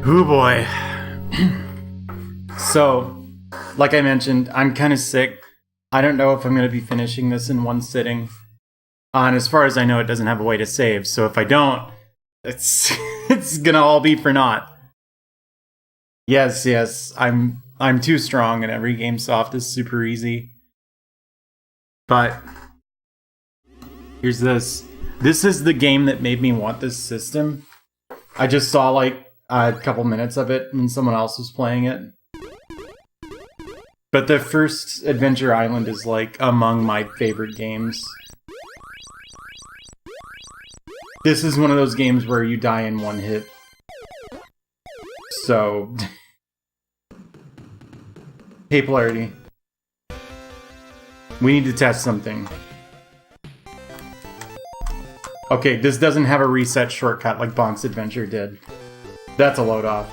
Oh boy. So, like I mentioned, I'm kind of sick. I don't know if I'm going to be finishing this in one sitting. And as far as I know, it doesn't have a way to save. So if I don't, it's it's going to all be for naught. Yes, I'm too strong and every game soft is super easy. But here's this. This is the game that made me want this system. I just saw like a couple minutes of it and someone else was playing it. But the first Adventure Island is like among my favorite games. This is one of those games where you die in one hit. So... Hey, Polarity. We need to test something. Okay, this doesn't have a reset shortcut like Bonk's Adventure did. That's a load off.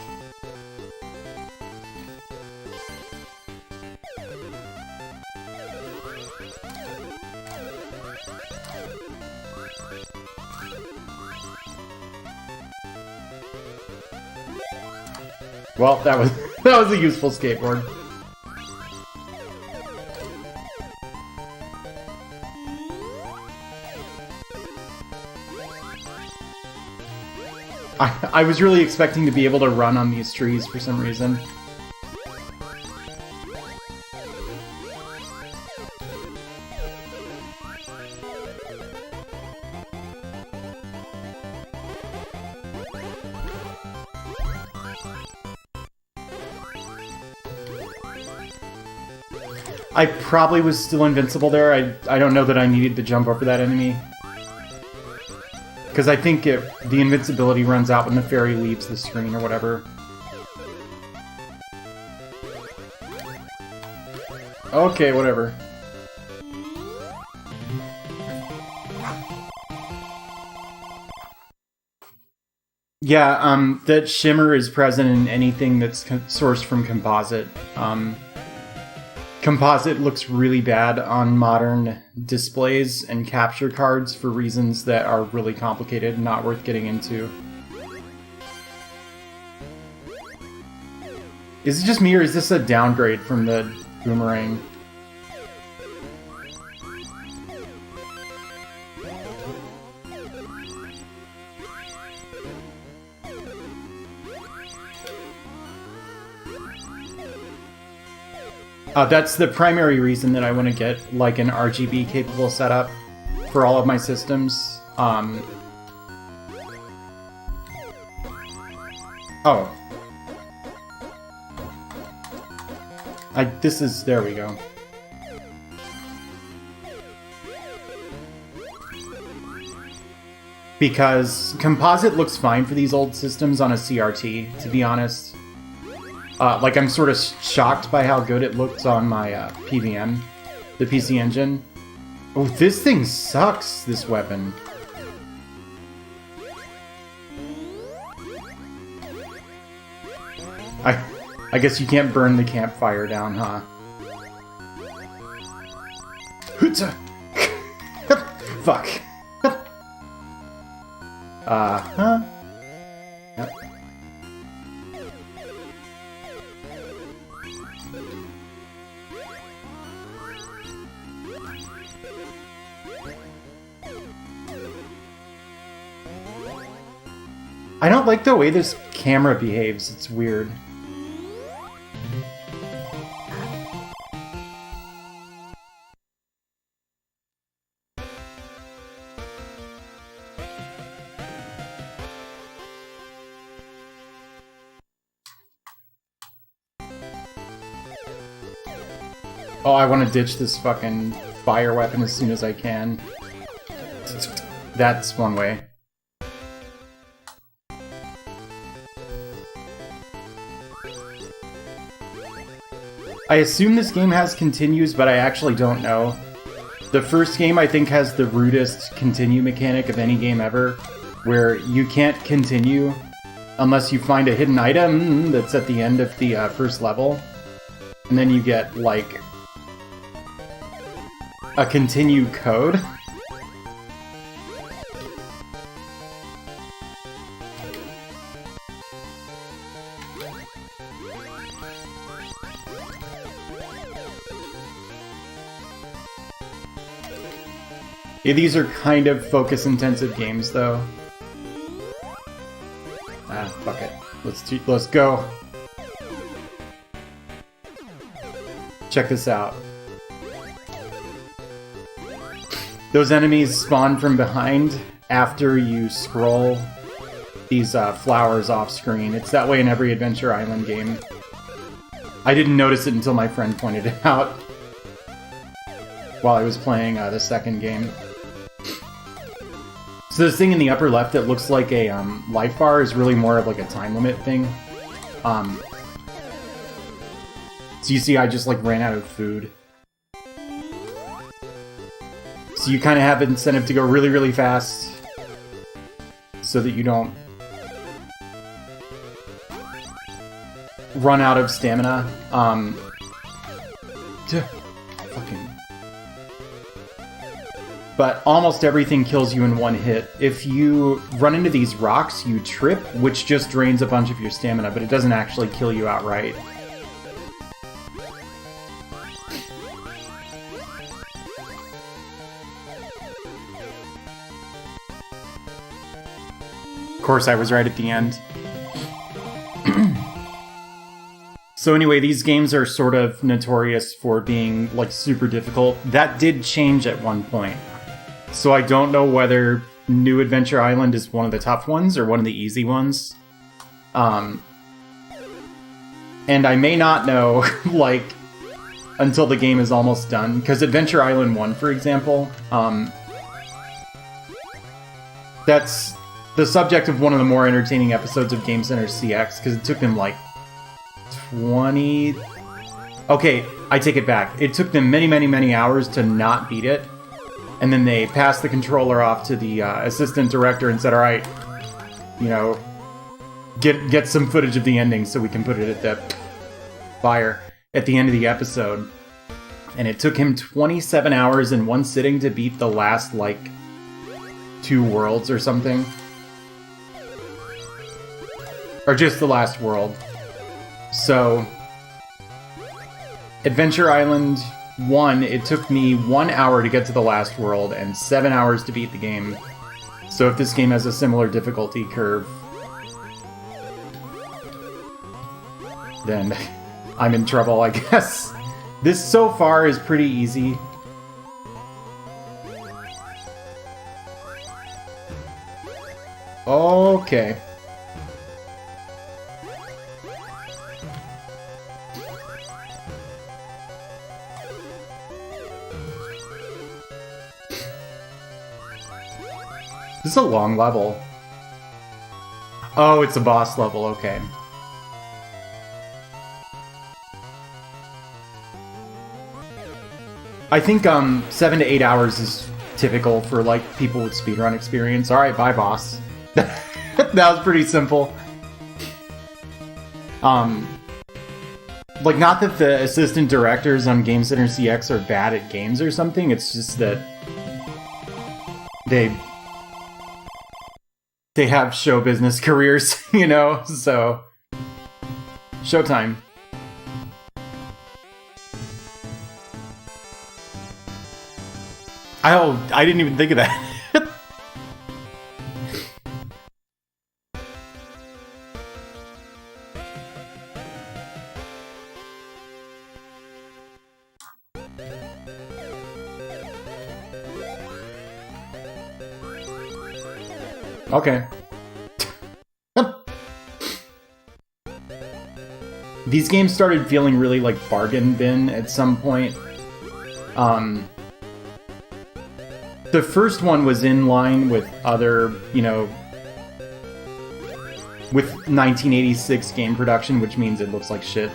Well, that was a useful skateboard. I was really expecting to be able to run on these trees for some reason. I probably was still invincible there. I don't know that I needed to jump over that enemy. Because I think the invincibility runs out when the fairy leaves the screen or whatever. Okay, whatever. Yeah, that shimmer is present in anything that's sourced from composite. Composite looks really bad on modern displays and capture cards for reasons that are really complicated and not worth getting into. Is it just me, or is this a downgrade from the boomerang? That's the primary reason that I want to get like an RGB capable setup for all of my systems. Oh. There we go. Because composite looks fine for these old systems on a CRT, to be honest. Like, I'm sort of shocked by how good it looks on my PVM, the PC Engine. Oh, this thing sucks, this weapon. I guess you can't burn the campfire down, huh? Fuck. Huh? Yep. I don't like the way this camera behaves, it's weird. Oh, I want to ditch this fucking fire weapon as soon as I can. That's one way. I assume this game has continues, but I actually don't know. The first game, I think, has the rudest continue mechanic of any game ever, where you can't continue unless you find a hidden item that's at the end of the first level. And then you get, like, a continue code. Yeah, these are kind of focus-intensive games, though. Ah, fuck it. Let's go. Check this out. Those enemies spawn from behind after you scroll these flowers off screen. It's that way in every Adventure Island game. I didn't notice it until my friend pointed it out while I was playing the second game. So this thing in the upper left that looks like a life bar is really more of like a time limit thing. So you see I just like ran out of food. So you kind of have an incentive to go really, really fast so that you don't run out of stamina. But almost everything kills you in one hit. If you run into these rocks, you trip, which just drains a bunch of your stamina, but it doesn't actually kill you outright. Of course, I was right at the end. So anyway, these games are sort of notorious for being, like, super difficult. That did change at one point. So I don't know whether New Adventure Island is one of the tough ones or one of the easy ones. And I may not know, like, until the game is almost done. Because Adventure Island 1, for example, that's the subject of one of the more entertaining episodes of Game Center CX, because it took them, like, 20... Okay, I take it back. It took them many, many, many hours to not beat it. And then they passed the controller off to the assistant director and said, all right, you know, get some footage of the ending so we can put it at the fire at the end of the episode. And it took him 27 hours in one sitting to beat the last, like, 2 worlds or something. Or just the last world. So, Adventure Island 1, it took me 1 hour to get to the last world and 7 hours to beat the game. So if this game has a similar difficulty curve, then I'm in trouble, I guess. This so far is pretty easy. Okay. This is a long level. Oh, it's a boss level, okay. I think 7 to 8 hours is typical for like people with speedrun experience. Alright, bye boss. That was pretty simple. Like, not that the assistant directors on Game Center CX are bad at games or something, it's just that they have show business careers, you know? So, showtime. Oh, I didn't even think of that. Okay. These games started feeling really like bargain bin at some point. The first one was in line with other, you know, with 1986 game production, which means it looks like shit.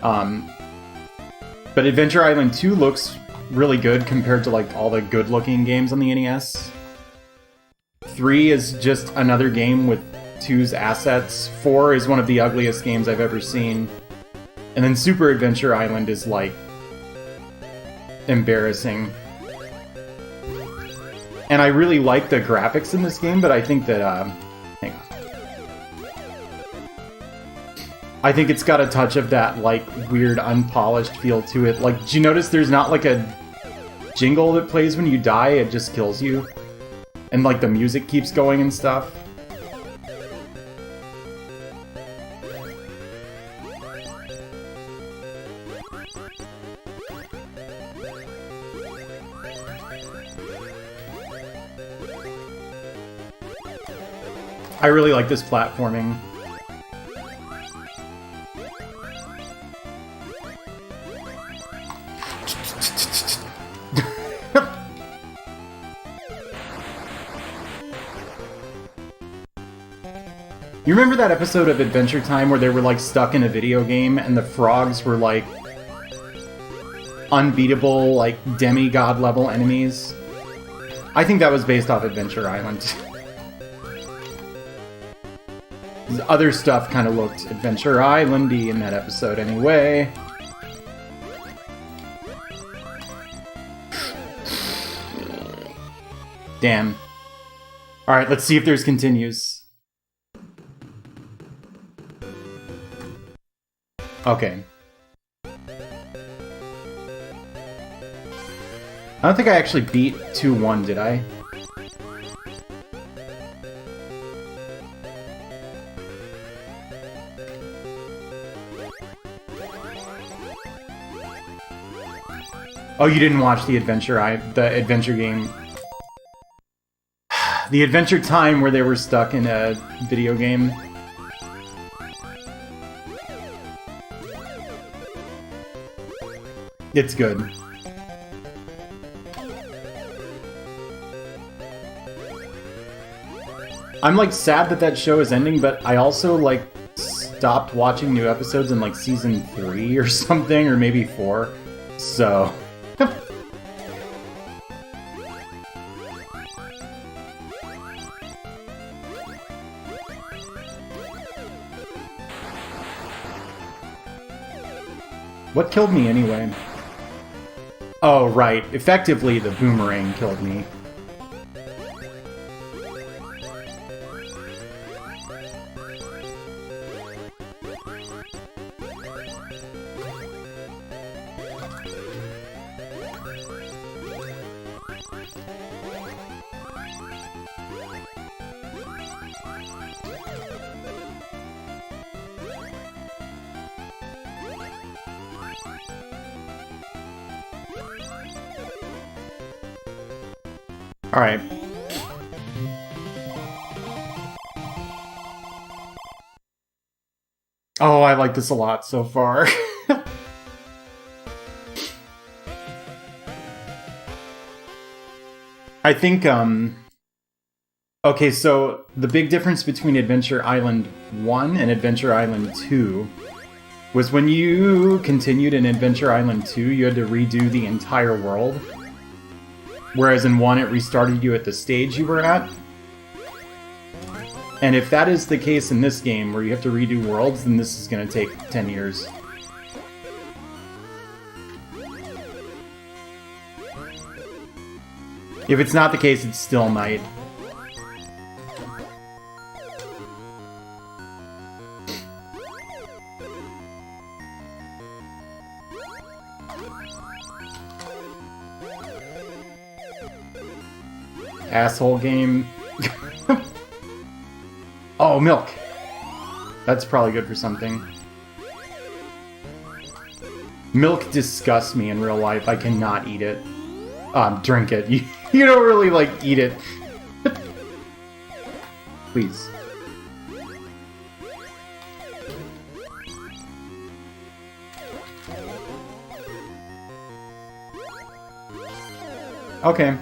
But Adventure Island 2 looks really good compared to like all the good-looking games on the NES. 3 is just another game with 2's assets. 4 is one of the ugliest games I've ever seen. And then Super Adventure Island is, like, embarrassing. And I really like the graphics in this game, but I think that, hang on. I think it's got a touch of that, like, weird unpolished feel to it. Like, did you notice there's not, like, a jingle that plays when you die, it just kills you. And like the music keeps going and stuff. I really like this platforming. You remember that episode of Adventure Time where they were like stuck in a video game and the frogs were like unbeatable, like demigod level enemies? I think that was based off Adventure Island. Other stuff kind of looked Adventure Island-y in that episode anyway. Damn. Alright, let's see if there's continues. Okay. I don't think I actually beat 2-1, did I? Oh, you didn't watch the adventure game. The Adventure Time where they were stuck in a video game. It's good. I'm like sad that that show is ending, but I also like stopped watching new episodes in like season 3 or something, or maybe 4. So what killed me anyway? Oh, right. Effectively, the boomerang killed me. Alright. Oh, I like this a lot so far. I think, okay, so the big difference between Adventure Island 1 and Adventure Island 2 was when you continued in Adventure Island 2, you had to redo the entire world. Whereas in 1, it restarted you at the stage you were at. And if that is the case in this game, where you have to redo worlds, then this is going to take 10 years. If it's not the case, it still might. Asshole game. Oh, milk. That's probably good for something. Milk disgusts me in real life. I cannot eat it. Drink it. You don't really, like, eat it. Please. Okay.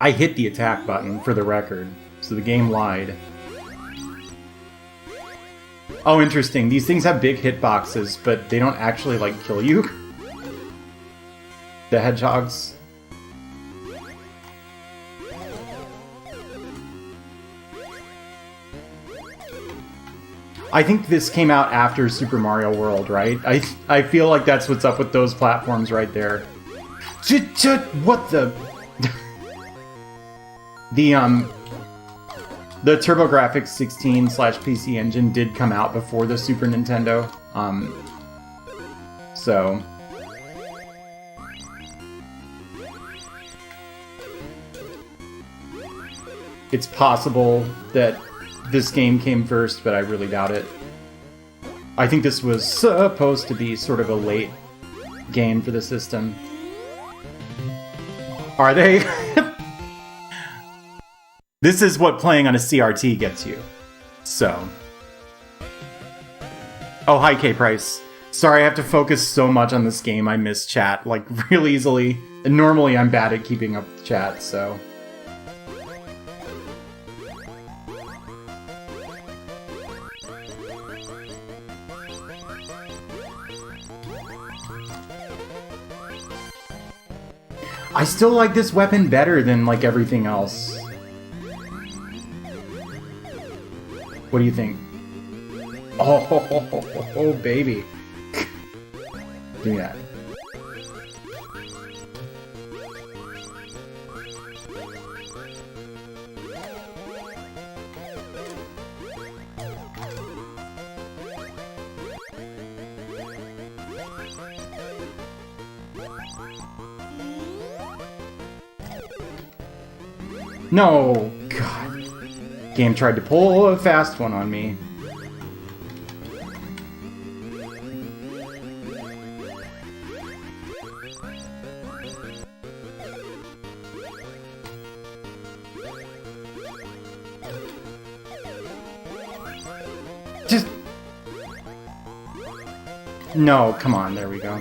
I hit the attack button, for the record, so the game lied. Oh, interesting. These things have big hitboxes, but they don't actually, like, kill you. The hedgehogs. I think this came out after Super Mario World, right? I feel like that's what's up with those platforms right there. What the... The TurboGrafx 16/PC engine did come out before the Super Nintendo, so it's possible that this game came first, but I really doubt it. I think this was supposed to be sort of a late game for the system. Are they? This is what playing on a CRT gets you. So. Oh, hi, K-Price. Sorry, I have to focus so much on this game, I miss chat, like, real easily. And normally I'm bad at keeping up with chat, so... I still like this weapon better than, like, everything else. What do you think? Oh, baby. Give me that. No! God. Game tried to pull a fast one on me. Just... No, come on, there we go.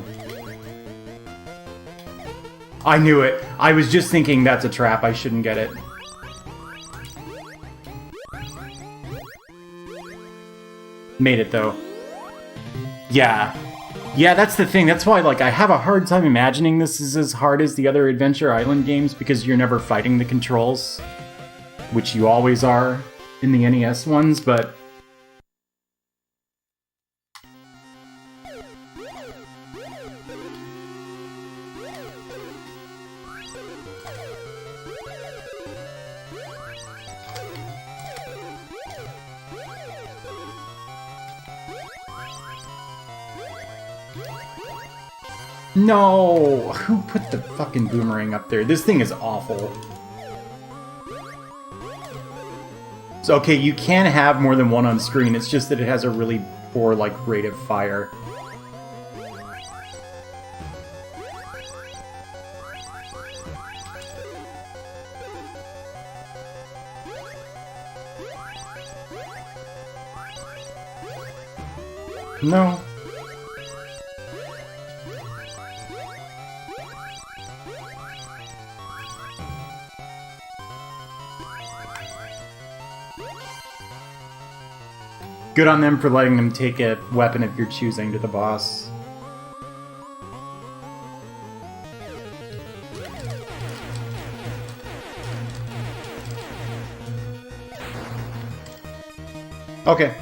I knew it. I was just thinking that's a trap, I shouldn't get it. Made it, though. Yeah. Yeah, that's the thing. That's why, like, I have a hard time imagining this is as hard as the other Adventure Island games, because you're never fighting the controls, which you always are in the NES ones, but... No! Who put the fucking boomerang up there? This thing is awful. So, okay, you can have more than one on screen, it's just that it has a really poor, like, rate of fire. No. Good on them for letting them take a weapon of your choosing to the boss. Okay.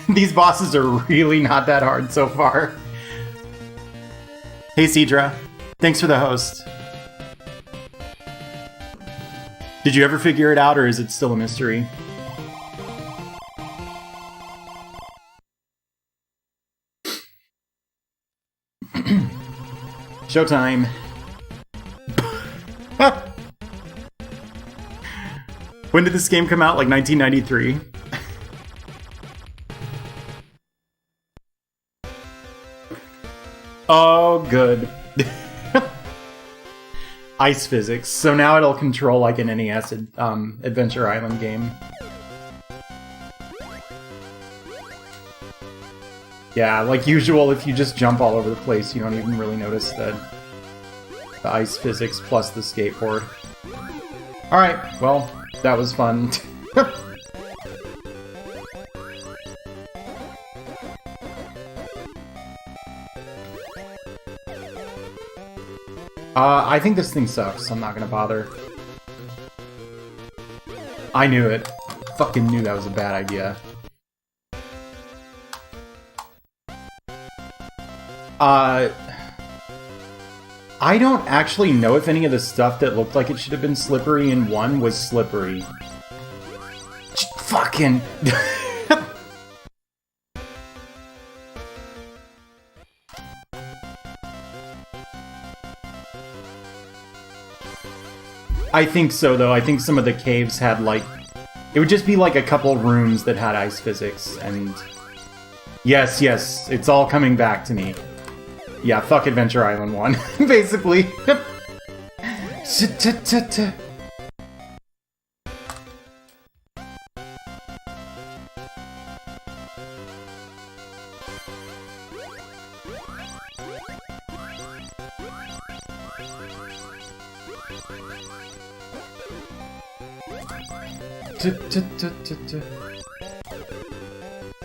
These bosses are really not that hard so far. Hey, Cedra. Thanks for the host. Did you ever figure it out, or is it still a mystery? Showtime. When did this game come out? Like 1993? Oh, good. Ice physics. So now it'll control like an NES Adventure Island game. Yeah, like usual, if you just jump all over the place, you don't even really notice the ice physics plus the skateboard. Alright, well, that was fun. I think this thing sucks, I'm not gonna bother. I knew it. Fucking knew that was a bad idea. I don't actually know if any of the stuff that looked like it should have been slippery in 1 was slippery. Fucking... I think so, though. I think some of the caves had, like... It would just be, like, a couple rooms that had ice physics, and... Yes, yes, it's all coming back to me. Yeah, fuck Adventure Island 1, basically.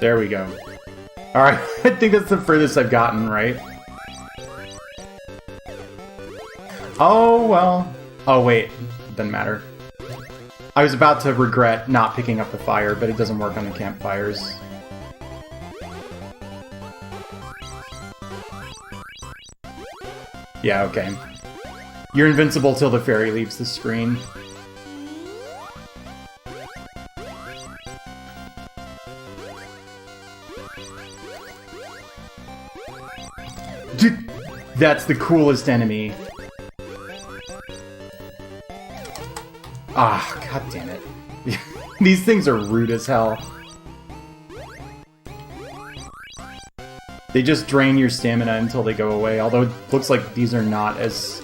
There we go. Alright, I think that's the furthest I've gotten, right? Oh, well. Oh, wait. Doesn't matter. I was about to regret not picking up the fire, but it doesn't work on the campfires. Yeah, okay. You're invincible till the fairy leaves the screen. Dude, that's the coolest enemy. Ah, god damn it. These things are rude as hell. They just drain your stamina until they go away, although it looks like these are not as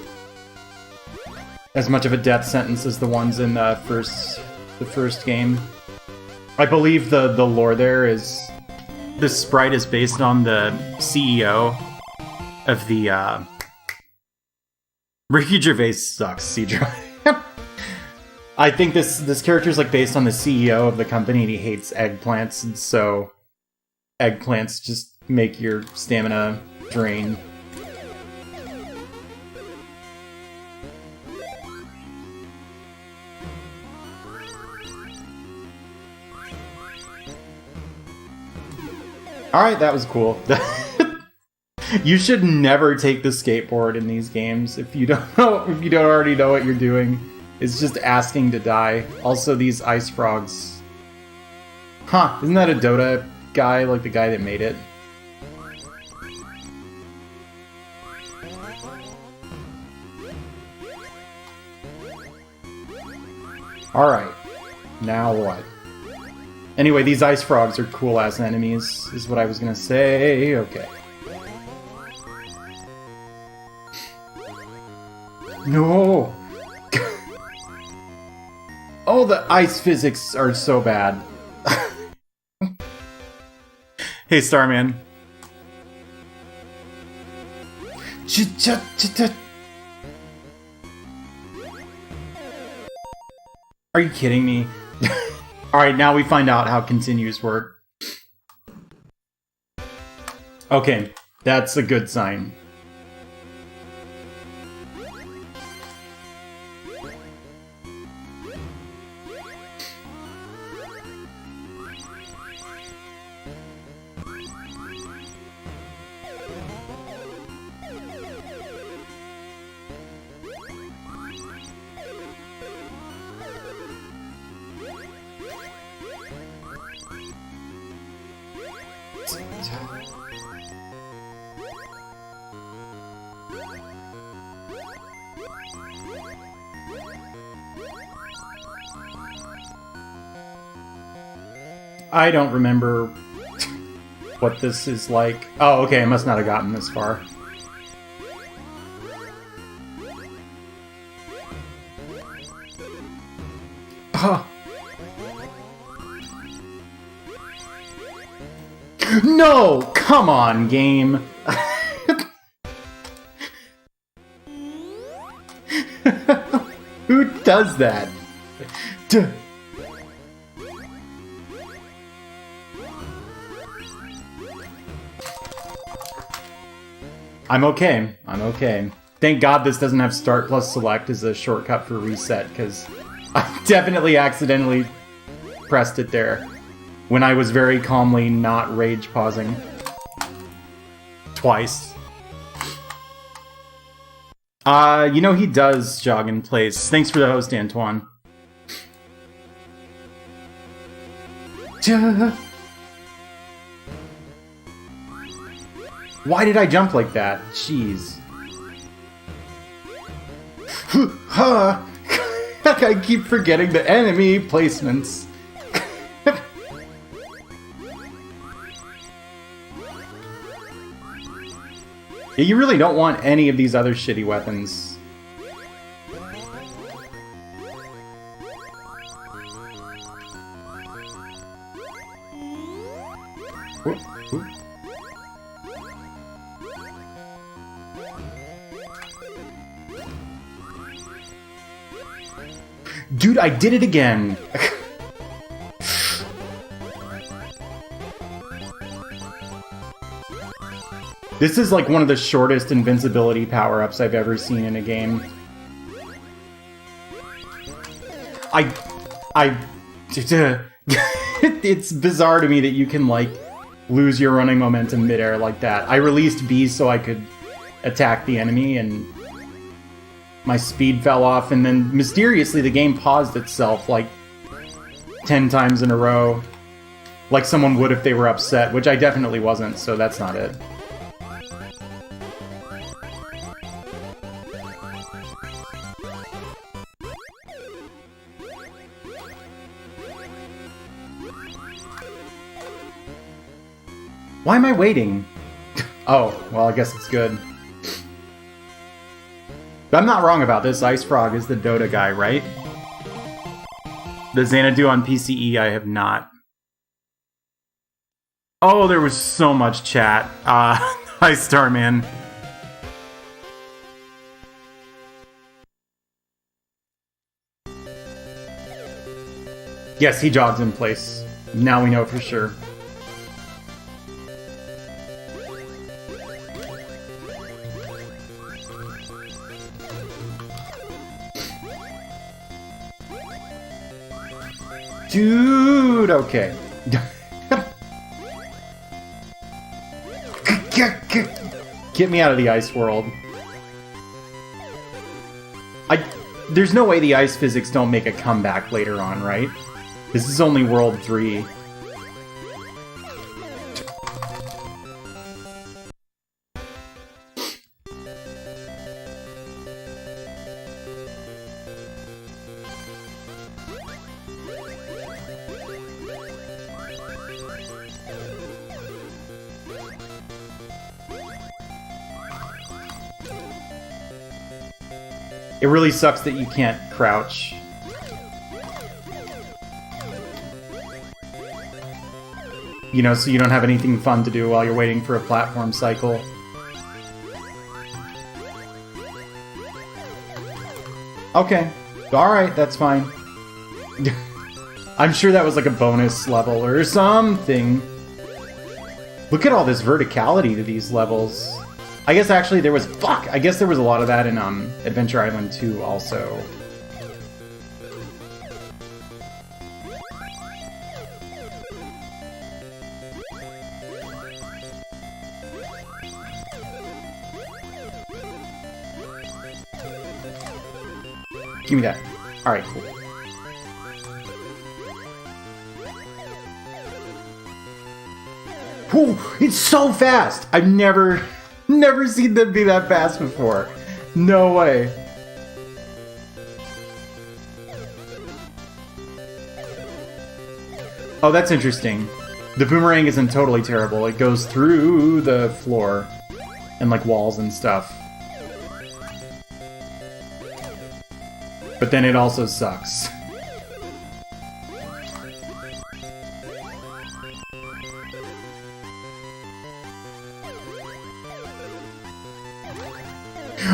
much of a death sentence as the ones in the first game. I believe the lore there is... This sprite is based on the CEO of the, Ricky Gervais sucks, Cedro. I think this character is like based on the CEO of the company, and he hates eggplants, and so eggplants just make your stamina drain. Alright, that was cool. You should never take the skateboard in these games if you don't already know what you're doing. It's just asking to die. Also, these ice frogs. Huh, isn't that a Dota guy, like the guy that made it? Alright, now what? Anyway, these ice frogs are cool-ass enemies, is what I was gonna say. Okay. No! Oh, the ice physics are so bad. Hey, Starman. Are you kidding me? Alright, now we find out how continues work. Okay, that's a good sign. I don't remember what this is like. Oh, okay, I must not have gotten this far. Oh. No! Come on, game! Who does that? I'm okay. I'm okay. Thank God this doesn't have Start plus Select as a shortcut for reset, because I definitely accidentally pressed it there when I was very calmly not rage pausing. Twice. You know he does jog in place. Thanks for the host, Antoine. Why did I jump like that? Jeez. I keep forgetting the enemy placements. Yeah, you really don't want any of these other shitty weapons. Whoop, whoop. Dude, I did it again! This is like one of the shortest invincibility power-ups I've ever seen in a game. It's bizarre to me that you can, like, lose your running momentum midair like that. I released B so I could attack the enemy, and my speed fell off, and then mysteriously the game paused itself, like, 10 times in a row. Like someone would if they were upset, which I definitely wasn't, so that's not it. Why am I waiting? Oh, well, I guess it's good. But I'm not wrong about this. Ice Frog is the Dota guy, right? The Xanadu on PCE, I have not. Oh, there was so much chat. Hi, Starman. Yes, he jogs in place. Now we know for sure. Dude, okay. Get me out of the ice world. There's no way the ice physics don't make a comeback later on, right? This is only World 3. It really sucks that you can't crouch. You know, so you don't have anything fun to do while you're waiting for a platform cycle. Okay. Alright, that's fine. I'm sure that was like a bonus level or something. Look at all this verticality to these levels. I guess actually there was... Fuck! I guess there was a lot of that in Adventure Island 2 also. Give me that. Alright, cool. Whew! It's so fast! I've never seen them be that fast before. No way. Oh, that's interesting. The boomerang isn't totally terrible. It goes through the floor and like walls and stuff. But then it also sucks.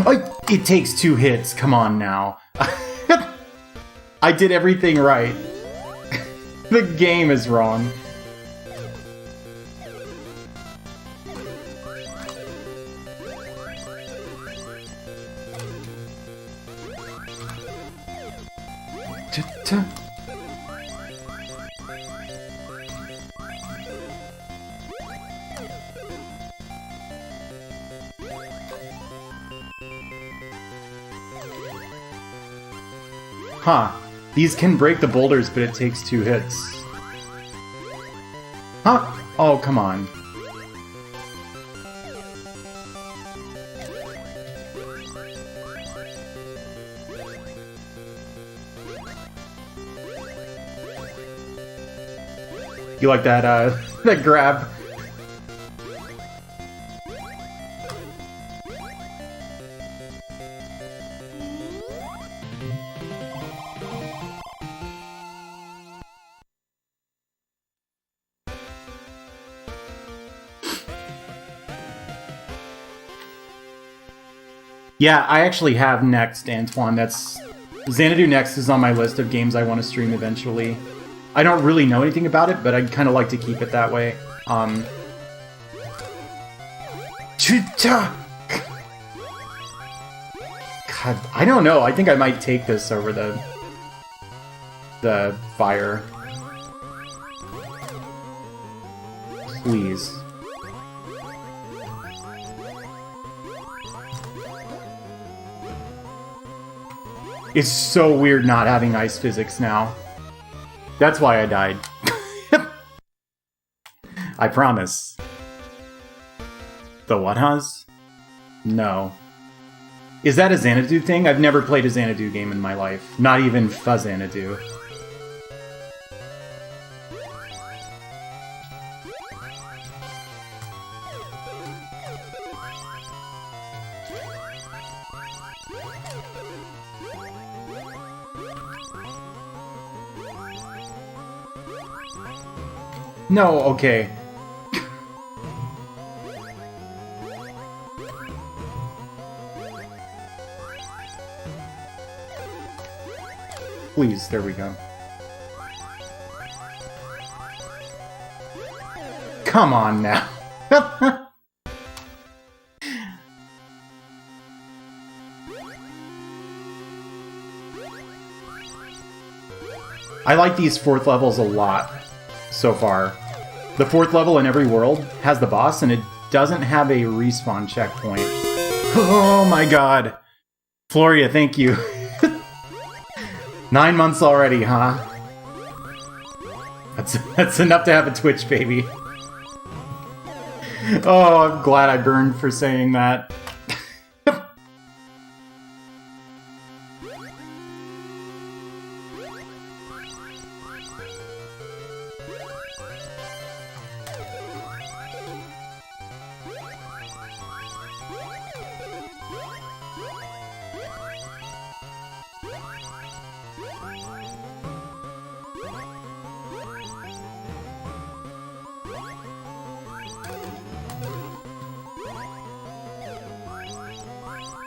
Oh, it takes 2 hits. Come on now. I did everything right. The game is wrong. Huh. These can break the boulders, but it takes 2 hits. Huh? Oh, come on. You like that, that grab? Yeah, I actually have Next, Antoine. Xanadu Next is on my list of games I want to stream eventually. I don't really know anything about it, but I'd kind of like to keep it that way. God, I don't know. I think I might take this over the fire. Please. It's so weird not having ice physics now. That's why I died. I promise. The what, Huz? No. Is that a Xanadu thing? I've never played a Xanadu game in my life. Not even Xanadu. No, okay. Please, there we go. Come on now. I like these 4th levels a lot so far. The 4th level in every world has the boss, and it doesn't have a respawn checkpoint. Oh my god. Floria, thank you. 9 months already, huh? That's enough to have a Twitch baby. Oh, I'm glad I burned for saying that.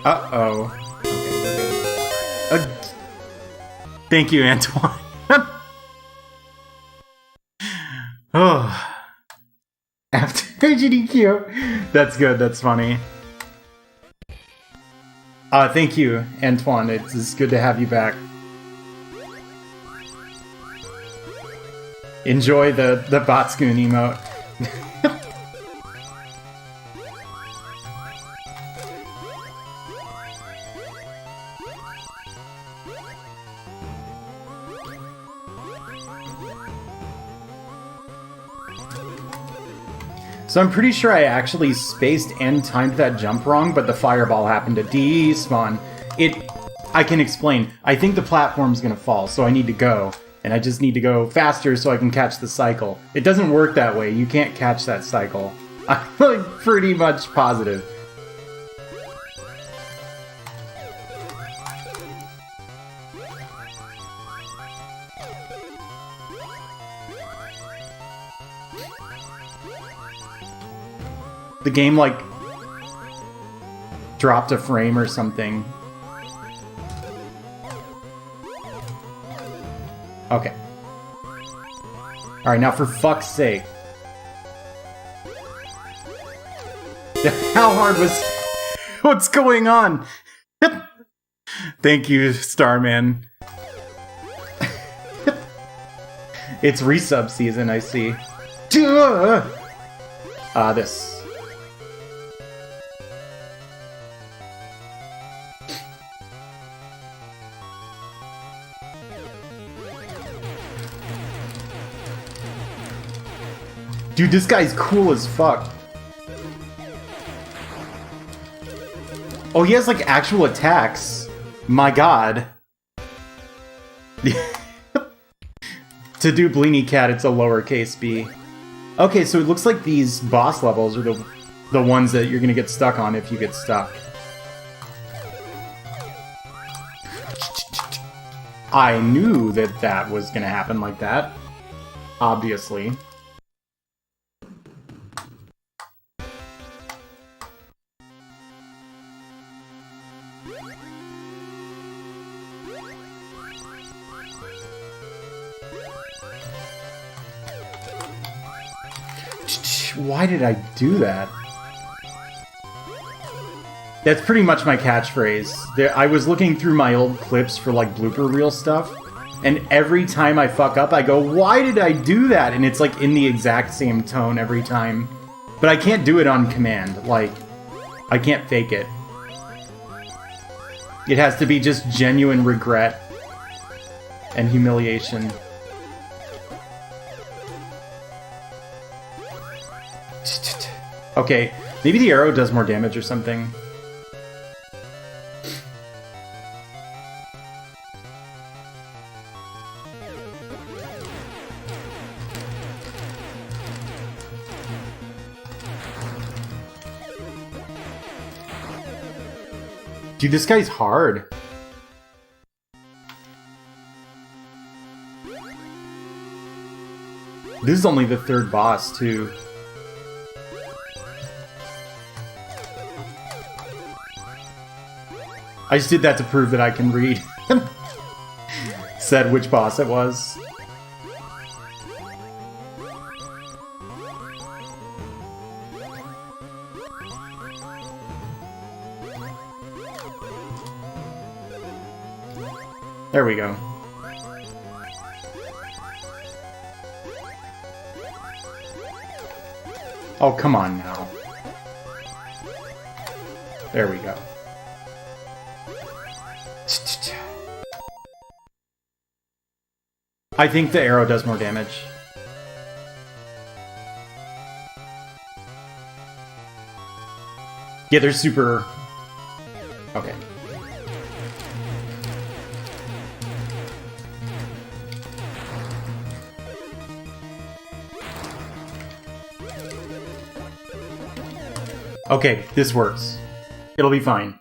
Uh-oh. Okay. Thank you, Antoine. Oh. After GDQ. That's good, that's funny. Thank you, Antoine. It's good to have you back. Enjoy the Botscoon emote. So I'm pretty sure I actually spaced and timed that jump wrong, but the fireball happened to despawn. I can explain. I think the platform's gonna fall, so I need to go. And I just need to go faster so I can catch the cycle. It doesn't work that way. You can't catch that cycle. I'm like pretty much positive. The game, like, dropped a frame or something. Okay. Alright, now for fuck's sake. How hard was... What's going on? Thank you, Starman. It's resub season, I see. This. Dude, this guy's cool as fuck. Oh, he has, like, actual attacks. My god. To do Bleeny Cat, it's a lowercase b. Okay, so it looks like these boss levels are the ones that you're gonna get stuck on if you get stuck. I knew that that was gonna happen like that. Obviously. Why did I do that? That's pretty much my catchphrase. I was looking through my old clips for like blooper reel stuff, and every time I fuck up, I go, why did I do that? And it's like in the exact same tone every time. But I can't do it on command. Like, I can't fake it. It has to be just genuine regret and humiliation. Okay, maybe the arrow does more damage or something. Dude, this guy's hard. This is only the third boss, too. I just did that to prove that I can read. Said which boss it was. There we go. Oh, come on now. There we go. I think the arrow does more damage. Yeah, they're super... Okay. Okay, this works. It'll be fine.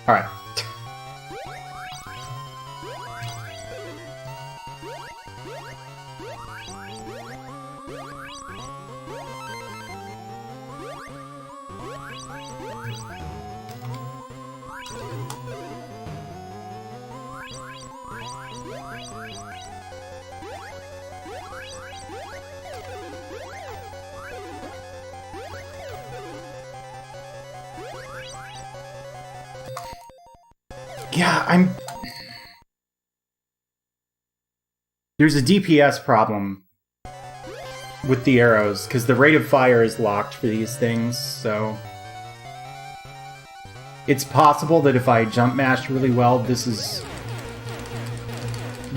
Alright. Yeah, There's a DPS problem with the arrows, because the rate of fire is locked for these things, so... It's possible that if I jump mash really well, this is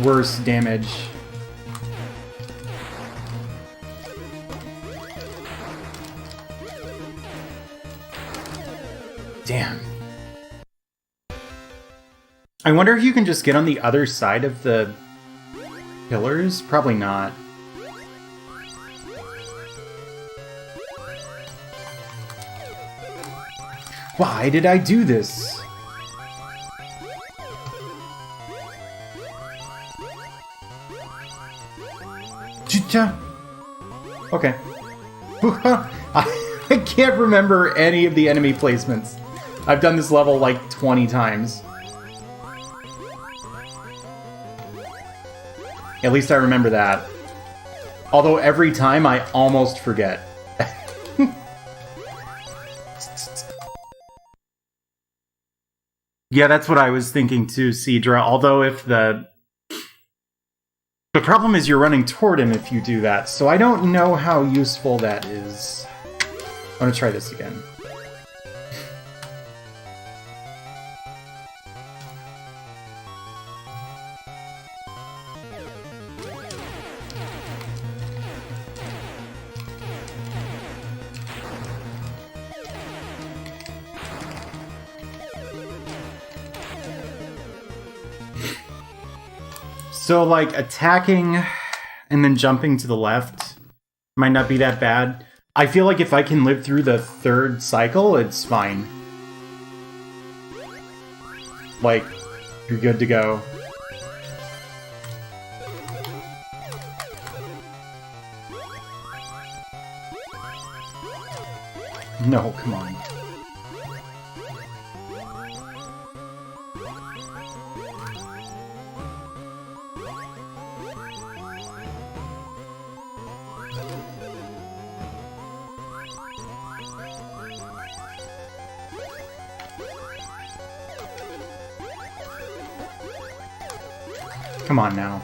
worse damage. Damn. I wonder if you can just get on the other side of the pillars? Probably not. Why did I do this? Okay. I can't remember any of the enemy placements. I've done this level like 20 times. At least I remember that. Although every time I almost forget. Yeah, that's what I was thinking too, Cedra. Although if the problem is you're running toward him if you do that, so I don't know how useful that is. I'm gonna try this again. So, like, attacking and then jumping to the left might not be that bad. I feel like if I can live through the third cycle, it's fine. Like, you're good to go. No, come on. Come on now.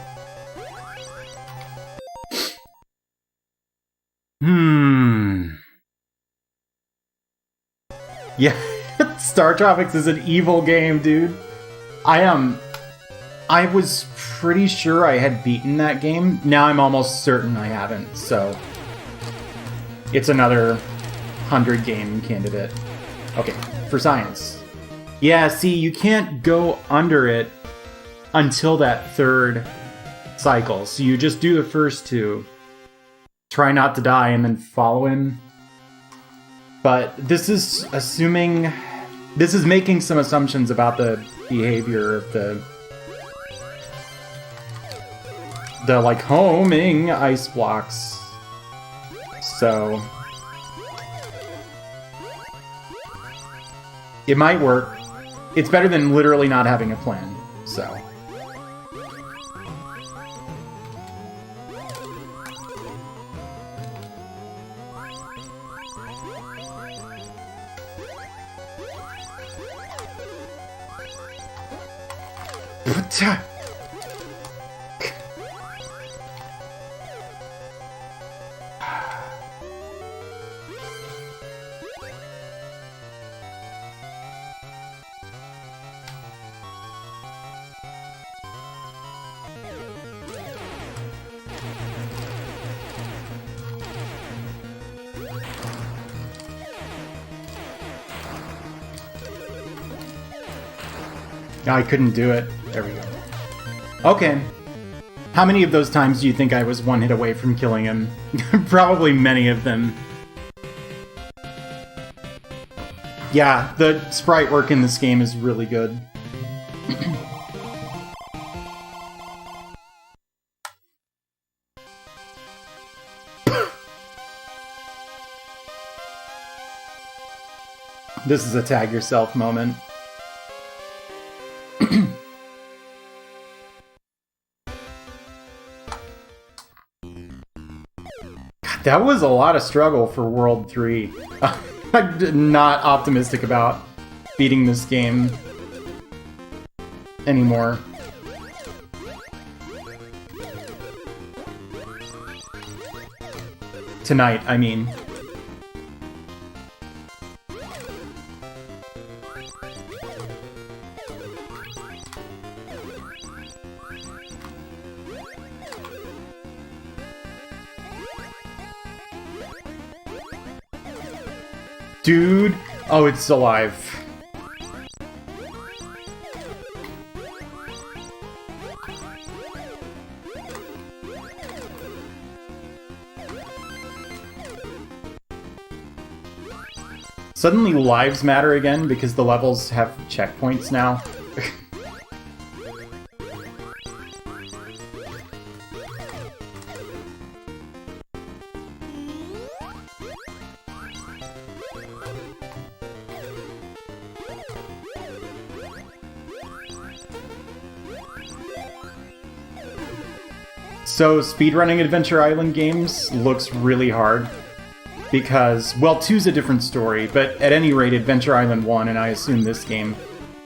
Yeah, Star Tropics is an evil game, dude. I was pretty sure I had beaten that game. Now I'm almost certain I haven't, so it's another 100 game candidate. Okay, for science. Yeah, see, you can't go under it until that third cycle. So you just do the first two, try not to die, and then follow him. But this is assuming... This is making some assumptions about the behavior of the like, homing ice blocks. So... it might work. It's better than literally not having a plan, so... I couldn't do it. There we go. Okay. How many of those times do you think I was one hit away from killing him? Probably many of them. Yeah, the sprite work in this game is really good. This is a tag yourself moment. That was a lot of struggle for World 3. I'm not optimistic about beating this game anymore. Tonight, I mean. Dude! Oh, it's alive. Suddenly lives matter again because the levels have checkpoints now. So, speedrunning Adventure Island games looks really hard because, well, 2's a different story, but at any rate, Adventure Island 1, and I assume this game,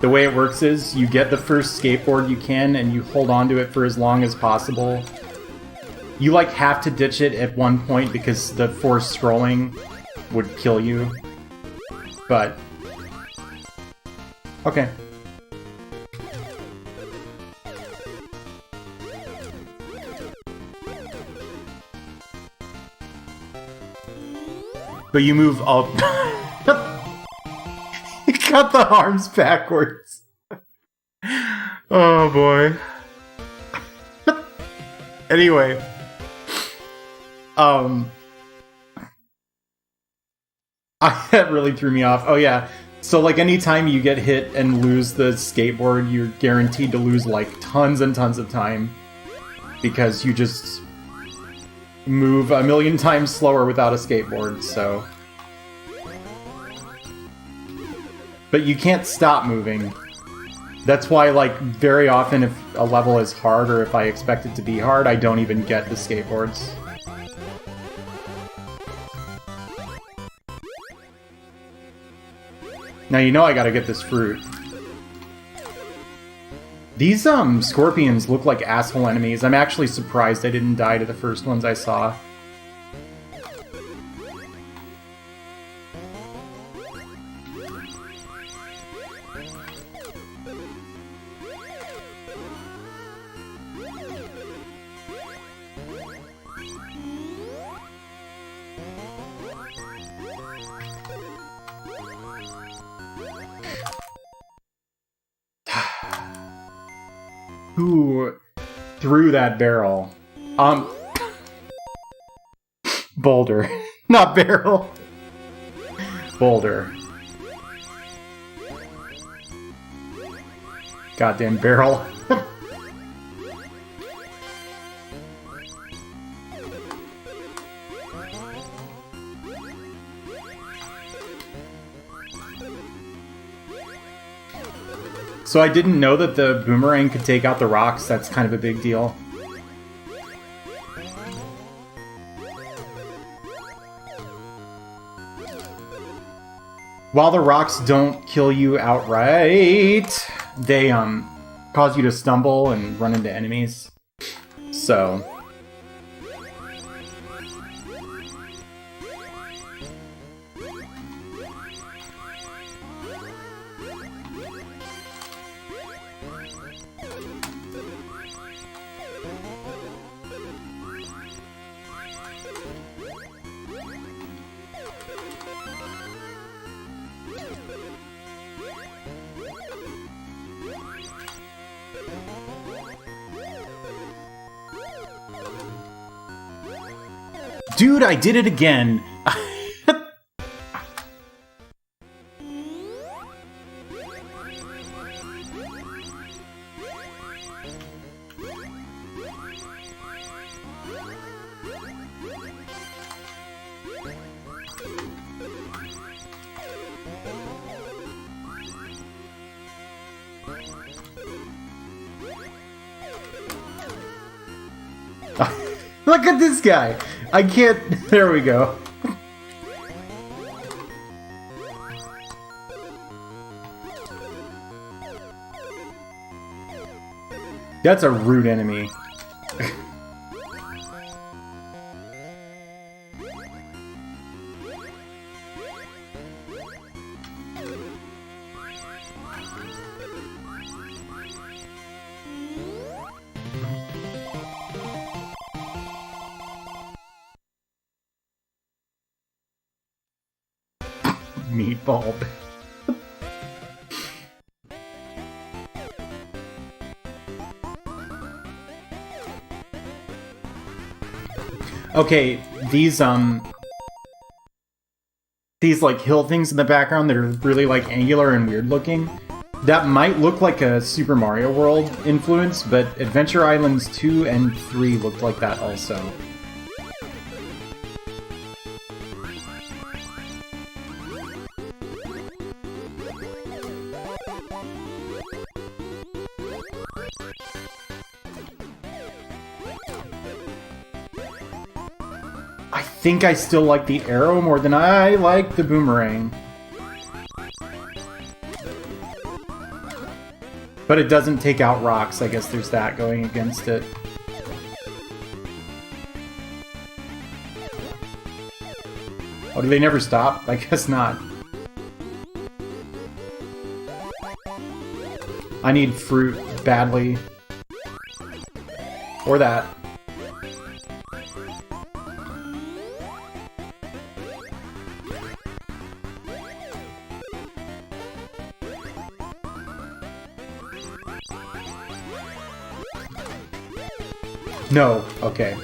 the way it works is you get the first skateboard you can and you hold on to it for as long as possible. You, like, have to ditch it at one point because the forced scrolling would kill you. But... okay. But you move up. You got the arms backwards. Oh boy. Anyway. That really threw me off. Oh yeah. So like anytime you get hit and lose the skateboard, you're guaranteed to lose like tons and tons of time. Because you just move a million times slower without a skateboard, so... But you can't stop moving. That's why, like, very often if a level is hard, or if I expect it to be hard, I don't even get the skateboards. Now you know I gotta get this fruit. These, scorpions look like asshole enemies. I'm actually surprised I didn't die to the first ones I saw. Who threw that barrel? Boulder. Not barrel. Boulder. Goddamn barrel. So I didn't know that the boomerang could take out the rocks. That's kind of a big deal. While the rocks don't kill you outright, they cause you to stumble and run into enemies. So... Dude, I did it again! Look at this guy! I can't... There we go. That's a rude enemy. Meatball. Okay, these like hill things in the background that are really like angular and weird looking, that might look like a Super Mario World influence, but Adventure Islands 2 and 3 looked like that also. I think I still like the arrow more than I like the boomerang. But it doesn't take out rocks, I guess there's that going against it. Oh, do they never stop? I guess not. I need fruit badly. Or that. No, okay.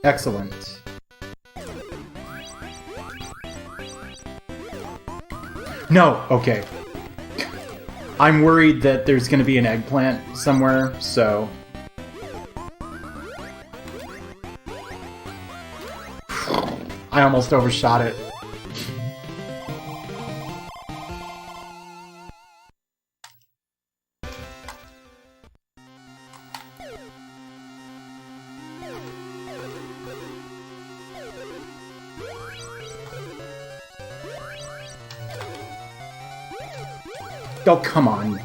Excellent. No, okay. I'm worried that there's gonna be an eggplant somewhere, so... I almost overshot it. Oh, come on.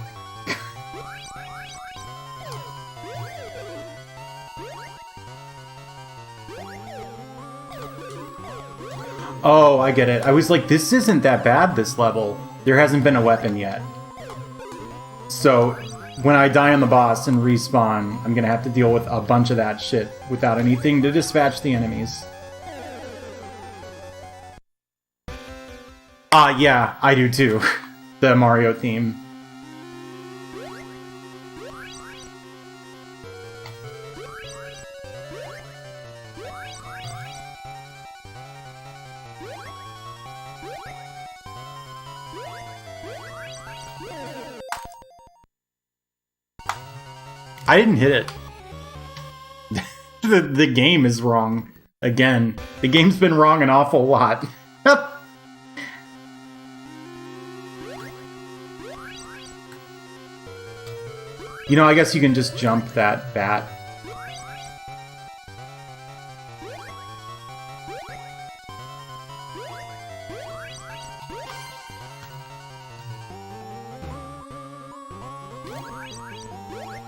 Oh, I get it. I was like, this isn't that bad, this level. There hasn't been a weapon yet. So, when I die on the boss and respawn, I'm gonna have to deal with a bunch of that shit without anything to dispatch the enemies. Yeah, I do too. The Mario theme. I didn't hit it. The game is wrong. Again, the game's been wrong an awful lot. You know, I guess you can just jump that bat.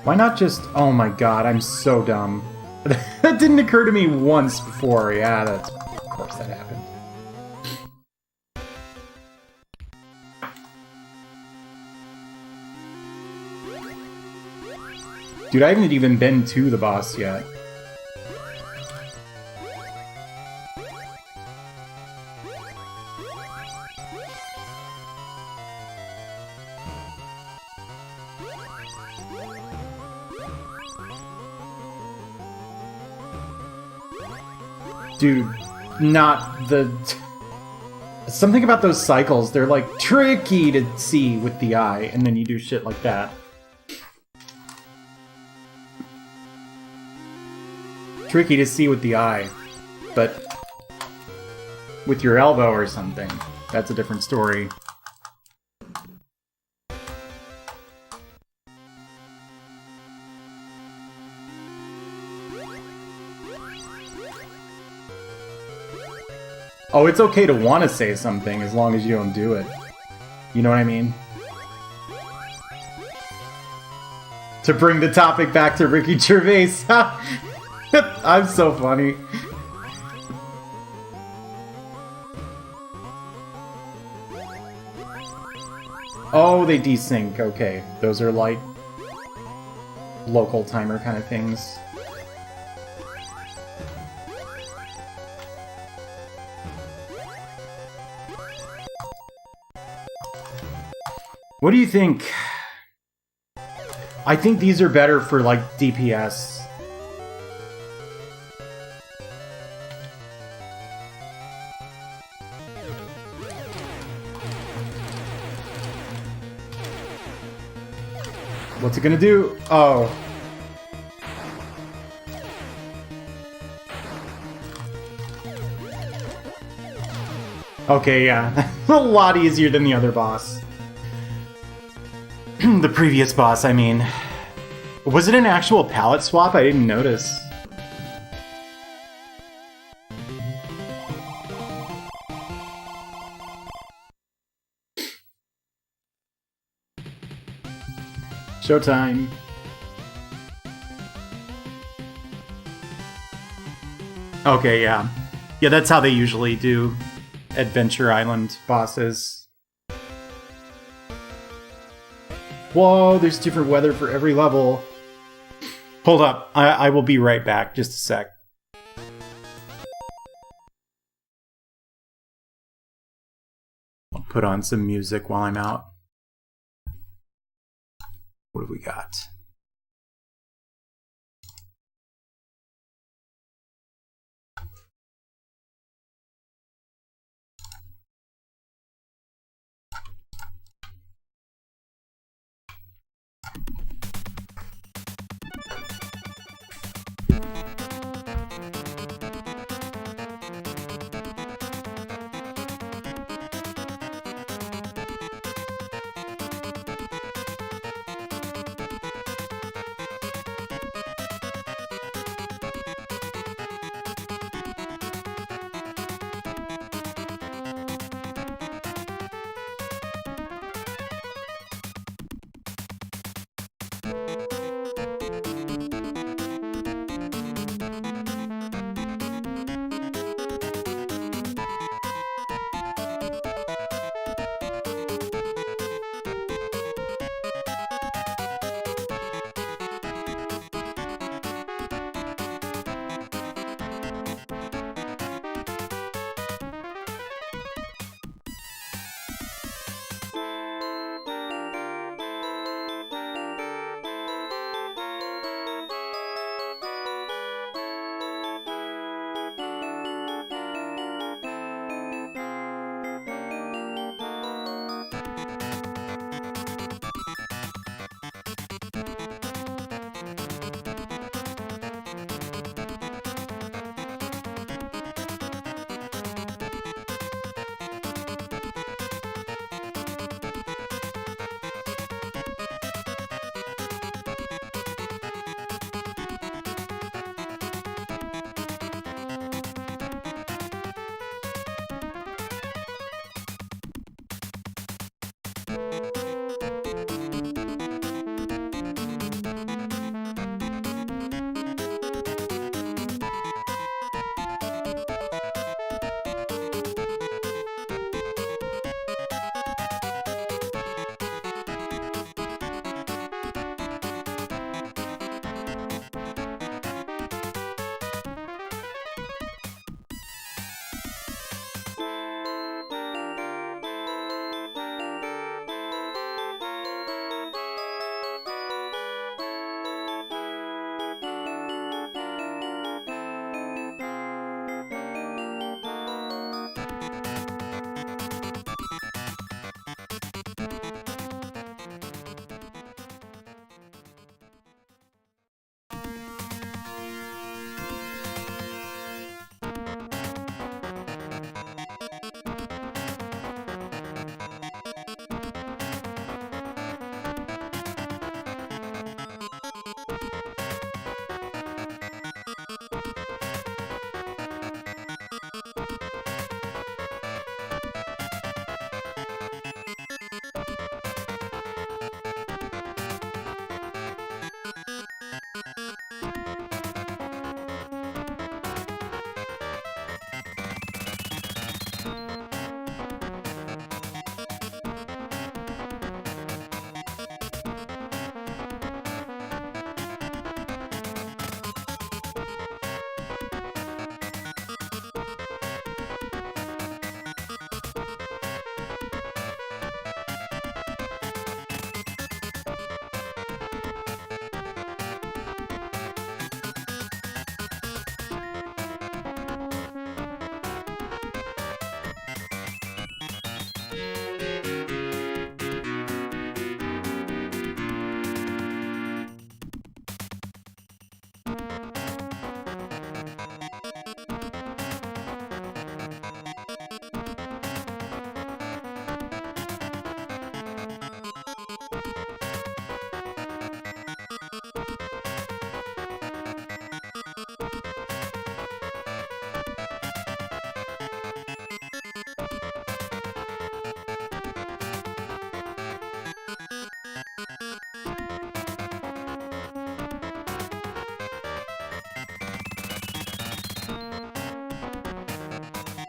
Why not just... Oh my god, I'm so dumb. That didn't occur to me once before. Yeah, that's... Of course that happened. Dude, I haven't even been to the boss yet. Dude, not the... Something about those cycles, they're like tricky to see with the eye, and then you do shit like that. Tricky to see with the eye, but with your elbow or something, that's a different story. Oh, it's okay to want to say something as long as you don't do it. You know what I mean? To bring the topic back to Ricky Gervais. I'm so funny. Oh, they desync. Okay. Those are like local timer kind of things. What do you think? I think these are better for like DPS. What's it gonna do? Oh. Okay, yeah. A lot easier than the other boss. The previous boss, I mean. Was it an actual palette swap? I didn't notice. Showtime. Okay, yeah. Yeah, that's how they usually do Adventure Island bosses. Whoa, there's different weather for every level. Hold up, I will be right back, just a sec. put on some music while I'm out. What have we got?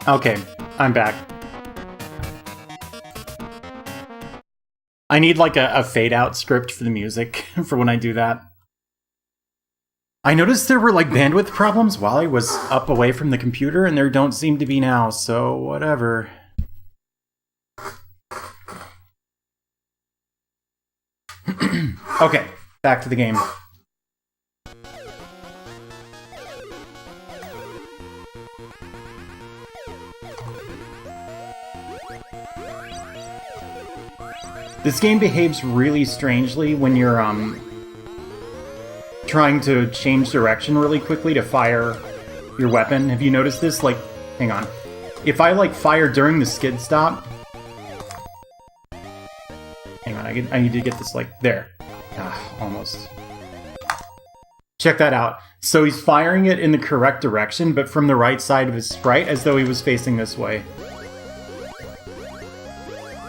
Okay, I'm back. I need like a fade out script for the music for when I do that. I noticed there were like bandwidth problems while I was up away from the computer, and there don't seem to be now, so whatever. Okay, back to the game. This game behaves really strangely when you're trying to change direction really quickly to fire your weapon. Have you noticed this? Like, hang on. If I like fire during the skid stop, hang on, I need to get this like there. Almost. Check that out. So he's firing it in the correct direction, but from the right side of his sprite, as though he was facing this way.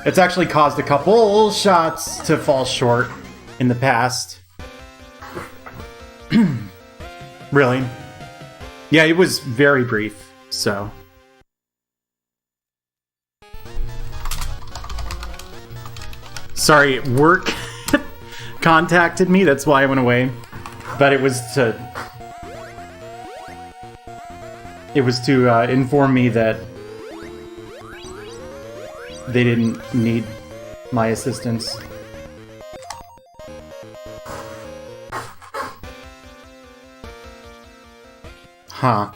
It's actually caused a couple shots to fall short in the past. Really? Yeah, it was very brief, so... Sorry, work contacted me, that's why I went away. But it was to inform me that they didn't need my assistance. Huh.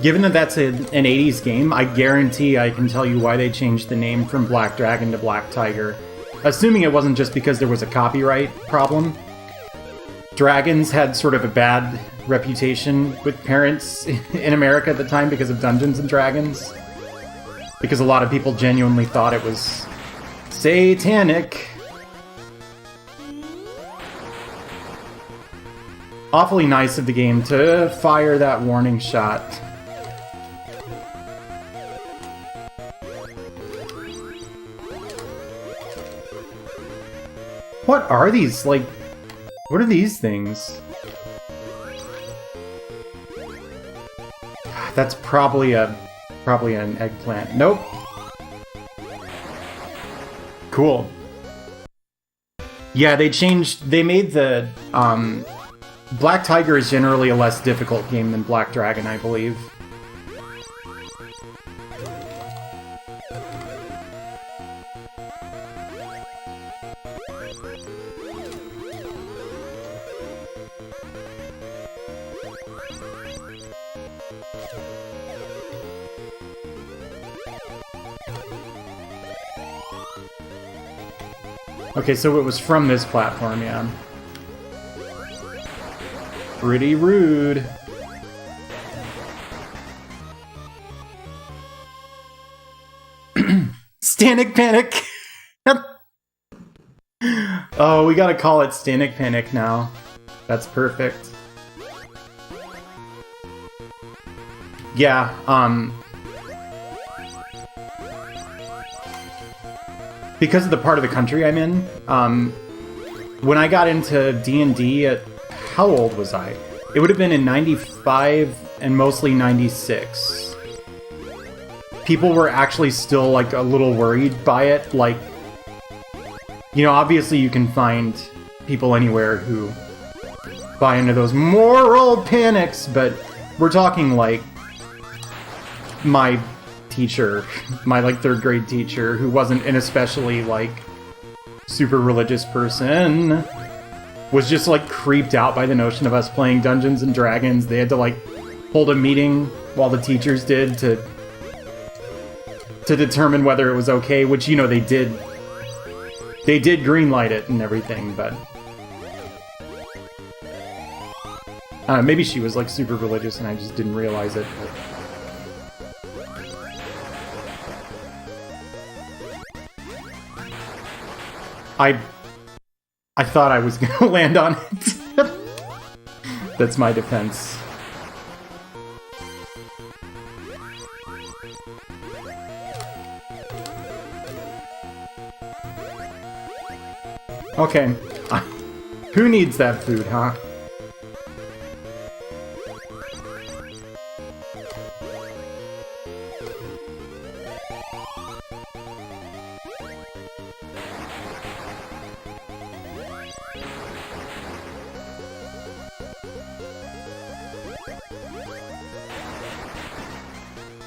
Given that that's an 80s game, I guarantee I can tell you why they changed the name from Black Dragon to Black Tiger. Assuming it wasn't just because there was a copyright problem. Dragons had sort of a bad reputation with parents in America at the time because of Dungeons and Dragons. Because a lot of people genuinely thought it was satanic. Awfully nice of the game to fire that warning shot. What are these, like, what are these things? That's probably an eggplant. Nope. Cool. Yeah, they made the, Black Tiger is generally a less difficult game than Black Dragon, I believe. Okay, so it was from this platform, yeah. Pretty rude. Stanic Panic! Oh, we gotta call it Stanic Panic now. That's perfect. Yeah, because of the part of the country I'm in, when I got into D&D at... How old was I? It would have been in 95 and mostly 96. People were actually still, like, a little worried by it. Like, you know, obviously you can find people anywhere who buy into those moral panics, but we're talking, like, my teacher, my, like, 3rd grade teacher, who wasn't an especially, like, super religious person, was just, like, creeped out by the notion of us playing Dungeons and Dragons. They had to, like, hold a meeting while the teachers did to determine whether it was okay, which, you know, they did. They did greenlight it and everything, but... maybe she was, like, super religious and I just didn't realize it, but... I thought I was gonna land on it. That's my defense. Okay. Who needs that food, huh?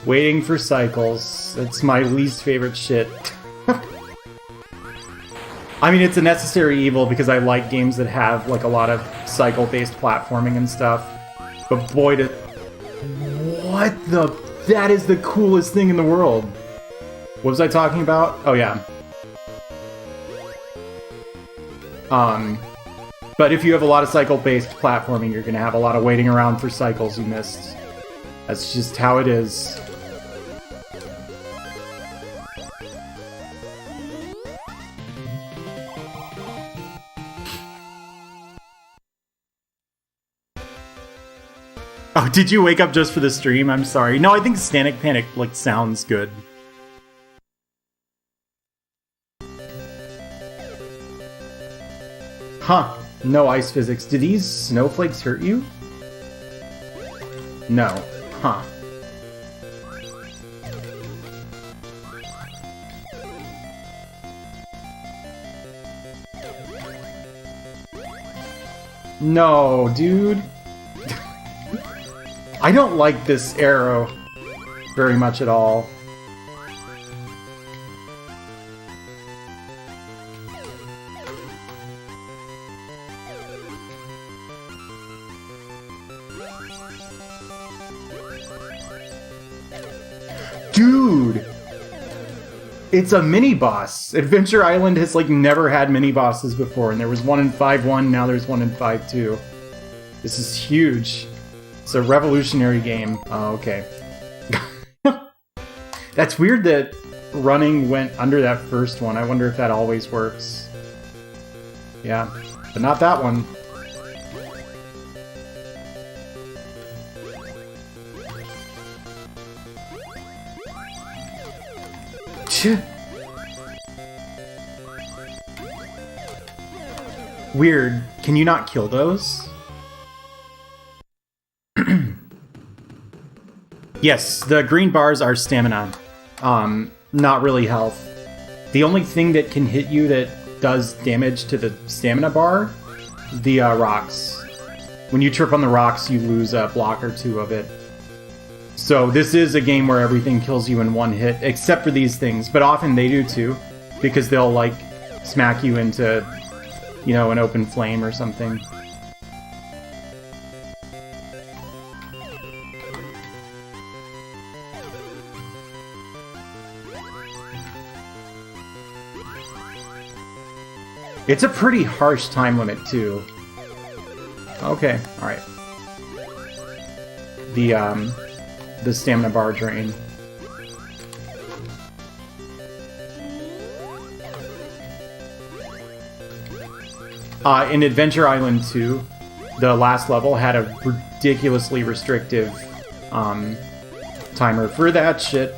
Waiting for cycles. That's my least favorite shit. I mean, it's a necessary evil because I like games that have like a lot of cycle-based platforming and stuff. But boy, what the... That is the coolest thing in the world. What was I talking about? Oh, yeah. But if you have a lot of cycle-based platforming, you're going to have a lot of waiting around for cycles you missed. That's just how it is. Oh, did you wake up just for the stream? I'm sorry. No, I think Stanic Panic, like, sounds good. Huh. No ice physics. Do these snowflakes hurt you? No. Huh. No, dude. I don't like this arrow very much at all. Dude! It's a mini-boss. Adventure Island has, like, never had mini-bosses before, and there was one in 5.1, now there's one in 5.2. This is huge. It's a revolutionary game. Oh, okay. That's weird that running went under that first one. I wonder if that always works. Yeah, but not that one. Weird. Can you not kill those? Yes, the green bars are stamina. Not really health. The only thing that can hit you that does damage to the stamina bar, the rocks. When you trip on the rocks, you lose a block or two of it. So this is a game where everything kills you in one hit, except for these things. But often they do too, because they'll, like, smack you into, you know, an open flame or something. It's a pretty harsh time limit, too. Okay, alright. The stamina bar drain. In Adventure Island 2, the last level had a ridiculously restrictive timer for that shit.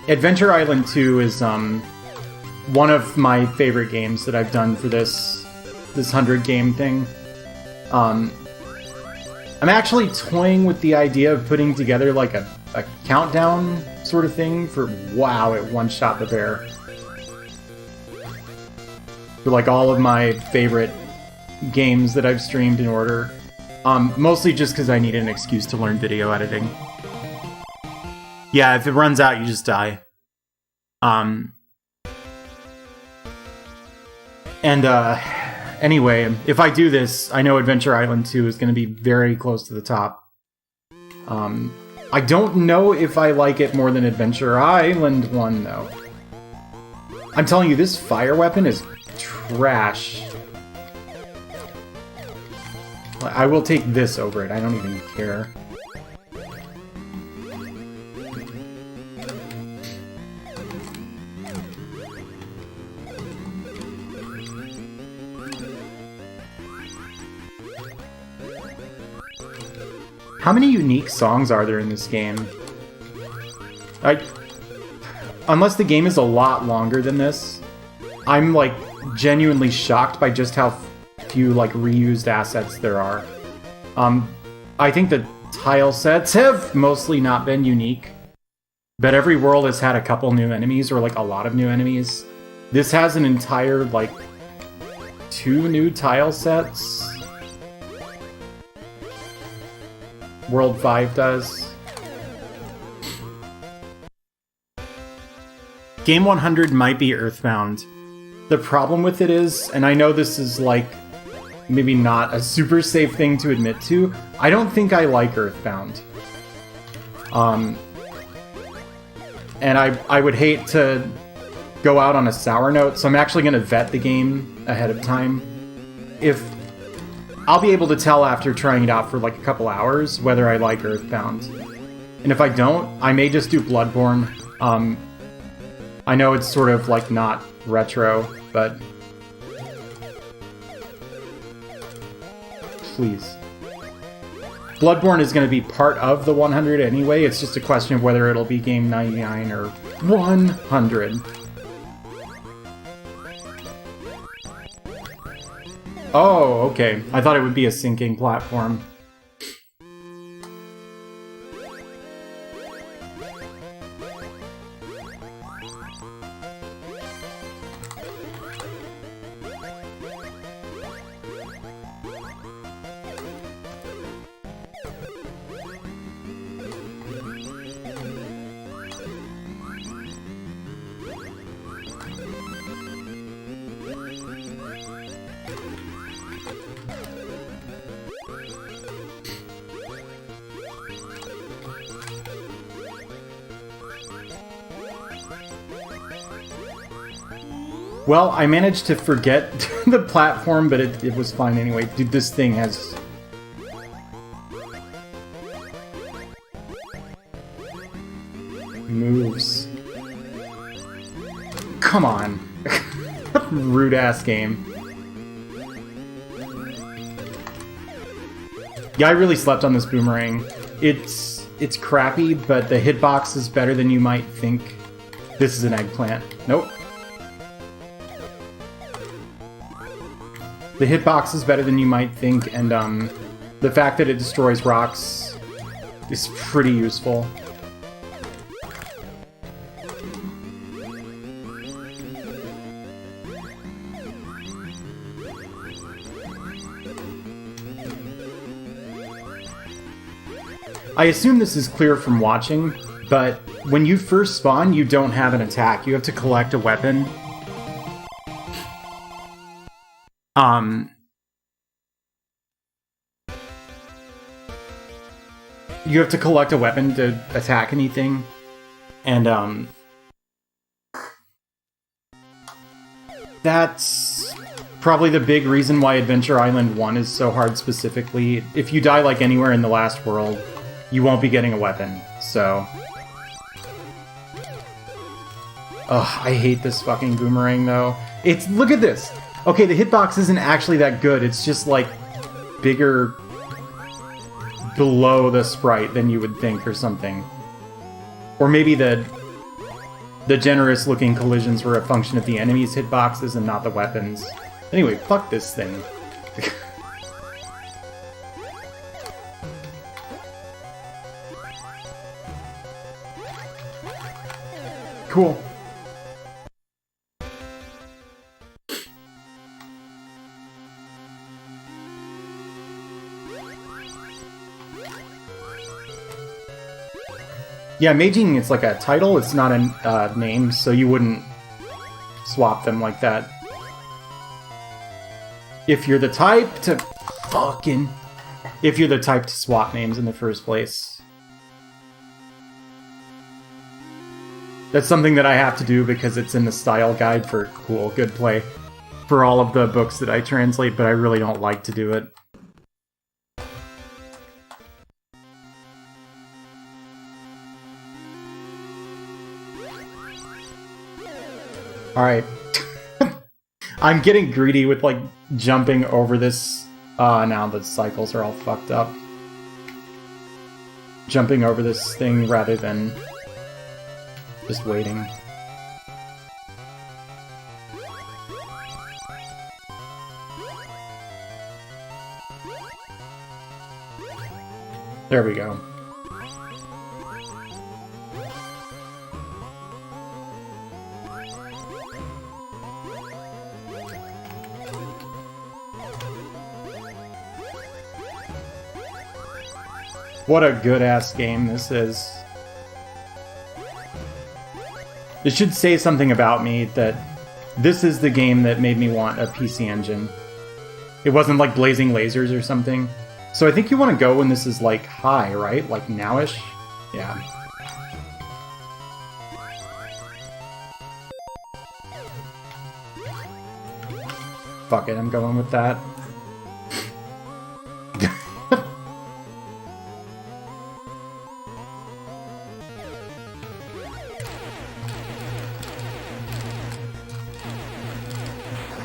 Adventure Island 2 is one of my favorite games that I've done for this 100 game thing. I'm actually toying with the idea of putting together like a countdown sort of thing for wow, it one-shot the bear. For like all of my favorite games that I've streamed in order. Mostly just because I need an excuse to learn video editing. Yeah, if it runs out, you just die. Anyway, if I do this, I know Adventure Island 2 is going to be very close to the top. I don't know if I like it more than Adventure Island 1, though. I'm telling you, this fire weapon is trash. I will take this over it, I don't even care. How many unique songs are there in this game? Unless the game is a lot longer than this, I'm, like, genuinely shocked by just how few, like, reused assets there are. I think the tile sets have mostly not been unique. but every world has had a couple new enemies, or like a lot of new enemies. This has an entire, like, 2 new tile sets. World 5 does. Game 100 might be Earthbound. The problem with it is, and I know this is like maybe not a super safe thing to admit to, I don't think I like Earthbound. And I would hate to go out on a sour note, so I'm actually going to vet the game ahead of time. I'll be able to tell after trying it out for like a couple hours whether I like Earthbound. And if I don't, I may just do Bloodborne. I know it's sort of like not retro, but please. Bloodborne is going to be part of the 100 anyway, it's just a question of whether it'll be game 99 or 100. Oh, okay. I thought it would be a sinking platform. Well, I managed to forget the platform, but it was fine anyway. Dude, this thing has... moves. Come on. Rude-ass game. Yeah, I really slept on this boomerang. It's crappy, but the hitbox is better than you might think. This is an eggplant. Nope. The hitbox is better than you might think, and the fact that it destroys rocks is pretty useful. I assume this is clear from watching, but when you first spawn, you don't have an attack. You have to collect a weapon. You have to collect a weapon to attack anything, and that's probably the big reason why Adventure Island 1 is so hard specifically. If you die like anywhere in the last world, you won't be getting a weapon, so... Ugh, I hate this fucking boomerang, though. Look at this! Okay, the hitbox isn't actually that good, it's just, like, bigger below the sprite than you would think or something. Or maybe the generous-looking collisions were a function of the enemy's hitboxes and not the weapons. Anyway, fuck this thing. Cool. Yeah, maging, it's like a title, it's not a name, so you wouldn't swap them like that. If you're the type to... If you're the type to swap names in the first place. That's something that I have to do because it's in the style guide for Cool Good Play for all of the books that I translate, but I really don't like to do it. Alright. I'm getting greedy with, like, jumping over this. Now the cycles are all fucked up. Jumping over this thing rather than just waiting. There we go. What a good-ass game this is. It should say something about me that this is the game that made me want a PC Engine. It wasn't like Blazing Lasers or something. So I think you want to go when this is like high, right? Like nowish? Yeah. Fuck it, I'm going with that.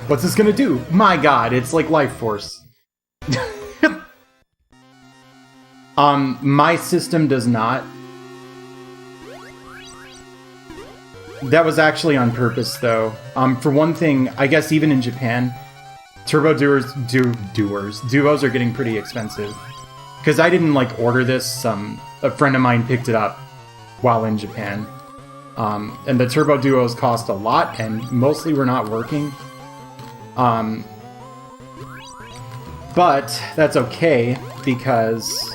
What's this gonna do? My god, it's like Life Force. My system does not. That was actually on purpose, though. For one thing, I guess even in Japan, Turbo Duos are getting pretty expensive. Because I didn't, like, order this. A friend of mine picked it up while in Japan. And the Turbo Duos cost a lot, and mostly were not working. But that's okay, because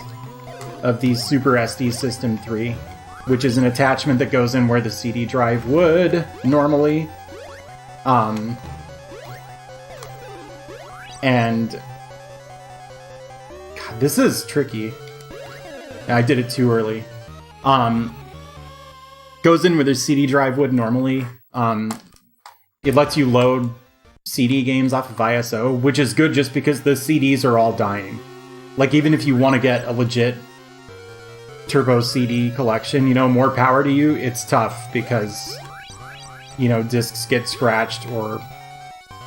of the Super SD System 3, which is an attachment that goes in where the CD drive would normally. And God, this is tricky. I did it too early. Goes in where the CD drive would normally. It lets you load CD games off of ISO, which is good just because the CDs are all dying. Like, even if you want to get a legit Turbo CD collection, you know, more power to you, it's tough because, you know, discs get scratched or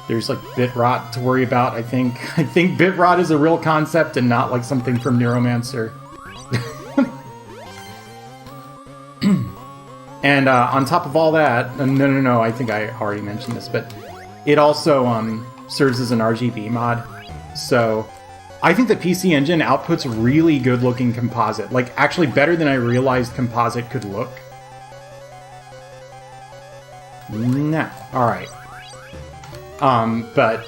there's like bit rot to worry about, I think. I think bit rot is a real concept and not like something from Neuromancer. And on top of all that, no, I think I already mentioned this, but it also serves as an RGB mod. So I think the PC Engine outputs really good-looking composite. Like, actually better than I realized composite could look. Nah, alright. But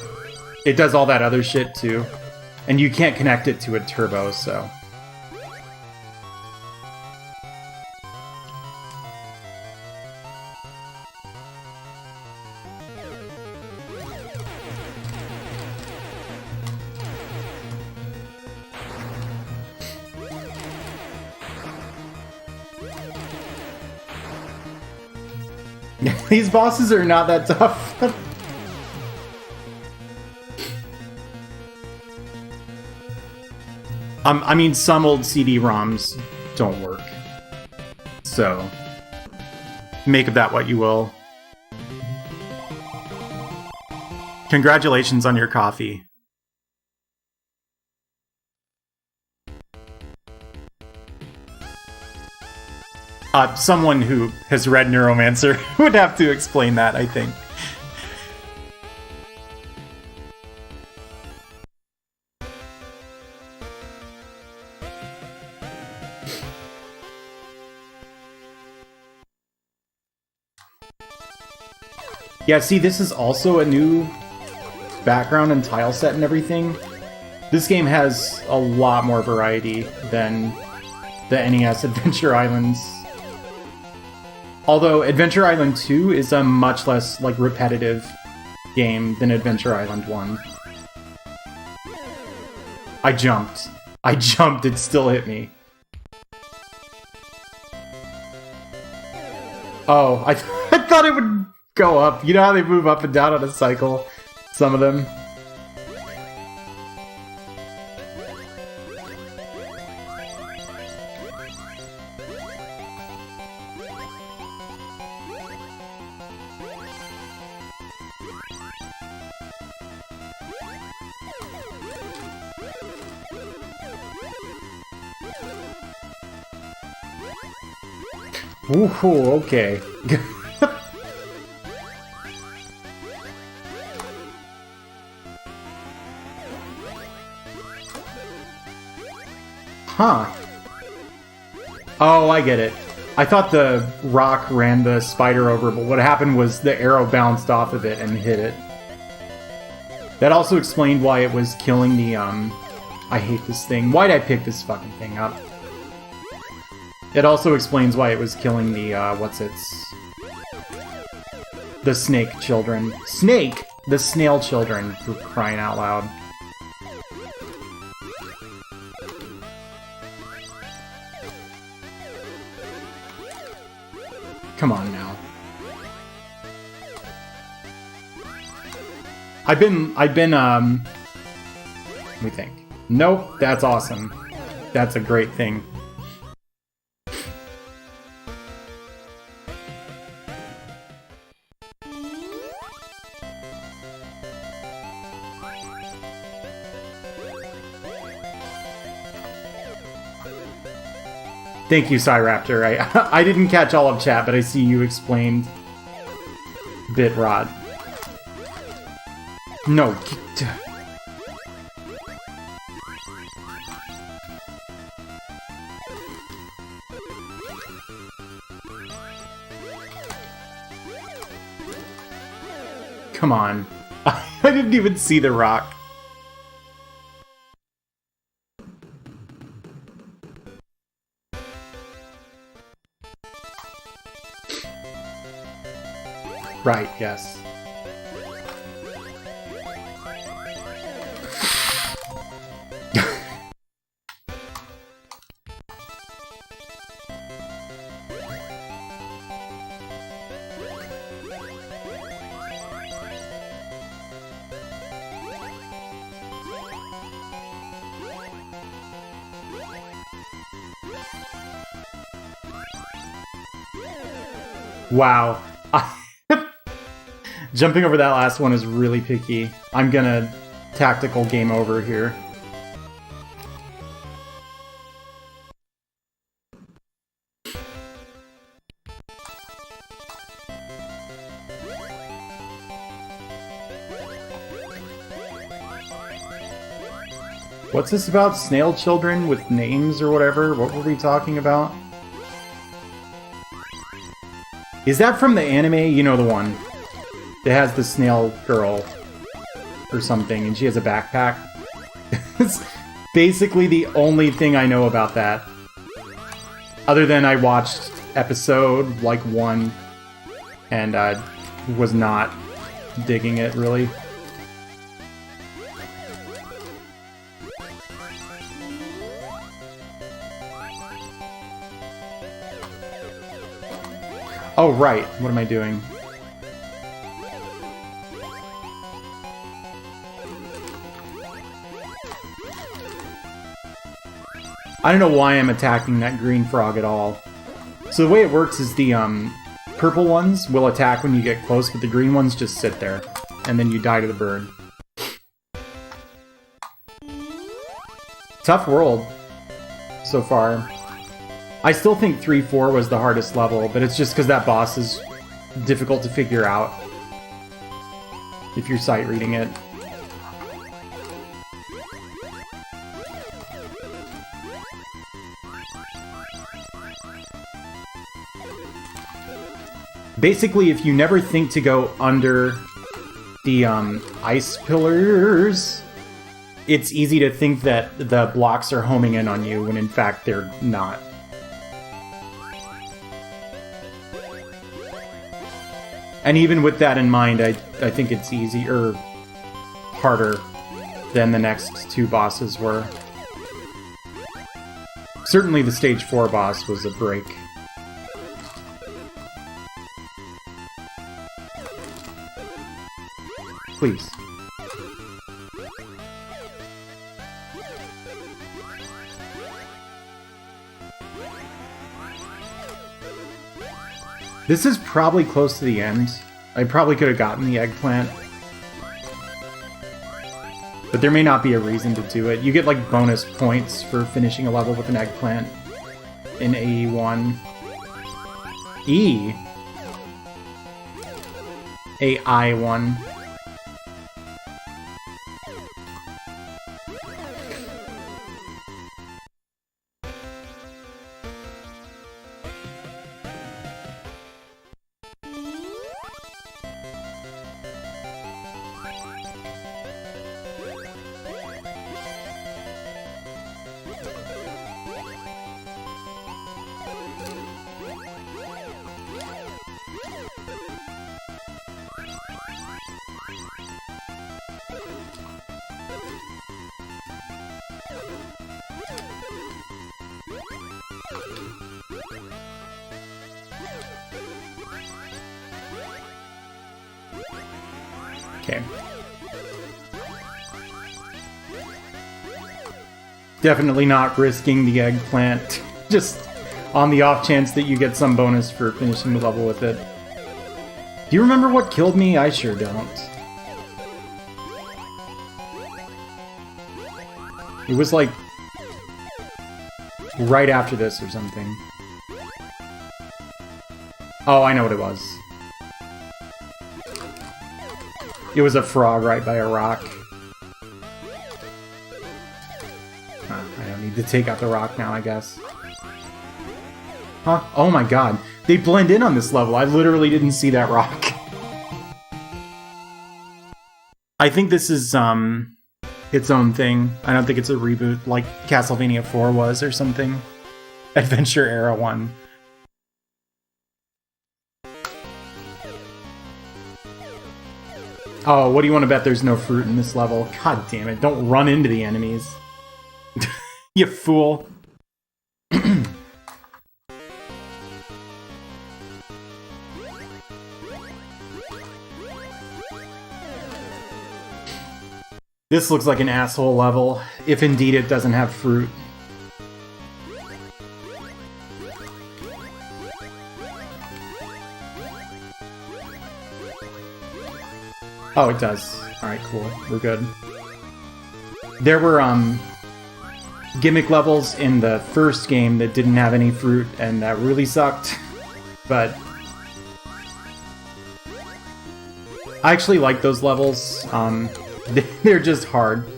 it does all that other shit, too. And you can't connect it to a turbo, so... These bosses are not that tough. I mean, some old CD-ROMs don't work. So, make of that what you will. Congratulations on your coffee. Someone who has read Neuromancer would have to explain that, I think. Yeah, see, this is also a new background and tile set and everything. This game has a lot more variety than the NES Adventure Islands. Although Adventure Island 2 is a much less, like, repetitive game than Adventure Island 1. I jumped, it still hit me. Oh, I thought it would go up. You know how they move up and down on a cycle? Some of them. Ooh, okay. Huh. Oh, I get it. I thought the rock ran the spider over, but what happened was the arrow bounced off of it and hit it. That also explained why it was killing the, I hate this thing. Why'd I pick this fucking thing up? It also explains why it was killing the, the snake children. Snake! The snail children, for crying out loud. Come on now. I've been, let me think. Nope, that's awesome. That's a great thing. Thank you, Cyraptor. I didn't catch all of chat, but I see you explained Bitrot. No. Come on. I didn't even see the rock. Right, yes. Wow. Jumping over that last one is really picky. I'm gonna tactical game over here. What's this about? Snail children with names or whatever? What were we talking about? Is that from the anime? You know the one. It has the snail girl or something, and she has a backpack. It's basically the only thing I know about that. Other than I watched episode, like, 1, and I was not digging it, really. Oh, right. What am I doing? I don't know why I'm attacking that green frog at all. So the way it works is the purple ones will attack when you get close, but the green ones just sit there. And then you die to the bird. Tough world so far. I still think 3-4 was the hardest level, but it's just because that boss is difficult to figure out if you're sight reading it. Basically, if you never think to go under the ice pillars, it's easy to think that the blocks are homing in on you when in fact they're not. And even with that in mind, I think it's easier, harder than the next 2 bosses were. Certainly the stage 4 boss was a break. Please. This is probably close to the end. I probably could have gotten the eggplant. But there may not be a reason to do it. You get like bonus points for finishing a level with an eggplant in AE1. E? AI1. Okay. Definitely not risking the eggplant, just on the off chance that you get some bonus for finishing the level with it. Do you remember what killed me? I sure don't. It was like right after this or something. Oh, I know what it was. It was a frog right by a rock. I don't need to take out the rock now, I guess. Huh? Oh my god. They blend in on this level. I literally didn't see that rock. I think this is, its own thing. I don't think it's a reboot like Castlevania 4 was or something. Adventure Era 1. Oh, what do you want to bet there's no fruit in this level? God damn it, don't run into the enemies. You fool. This looks like an asshole level, if indeed it doesn't have fruit. Oh, it does. Alright, cool. We're good. There were, gimmick levels in the first game that didn't have any fruit, and that really sucked. But I actually like those levels. They're just hard.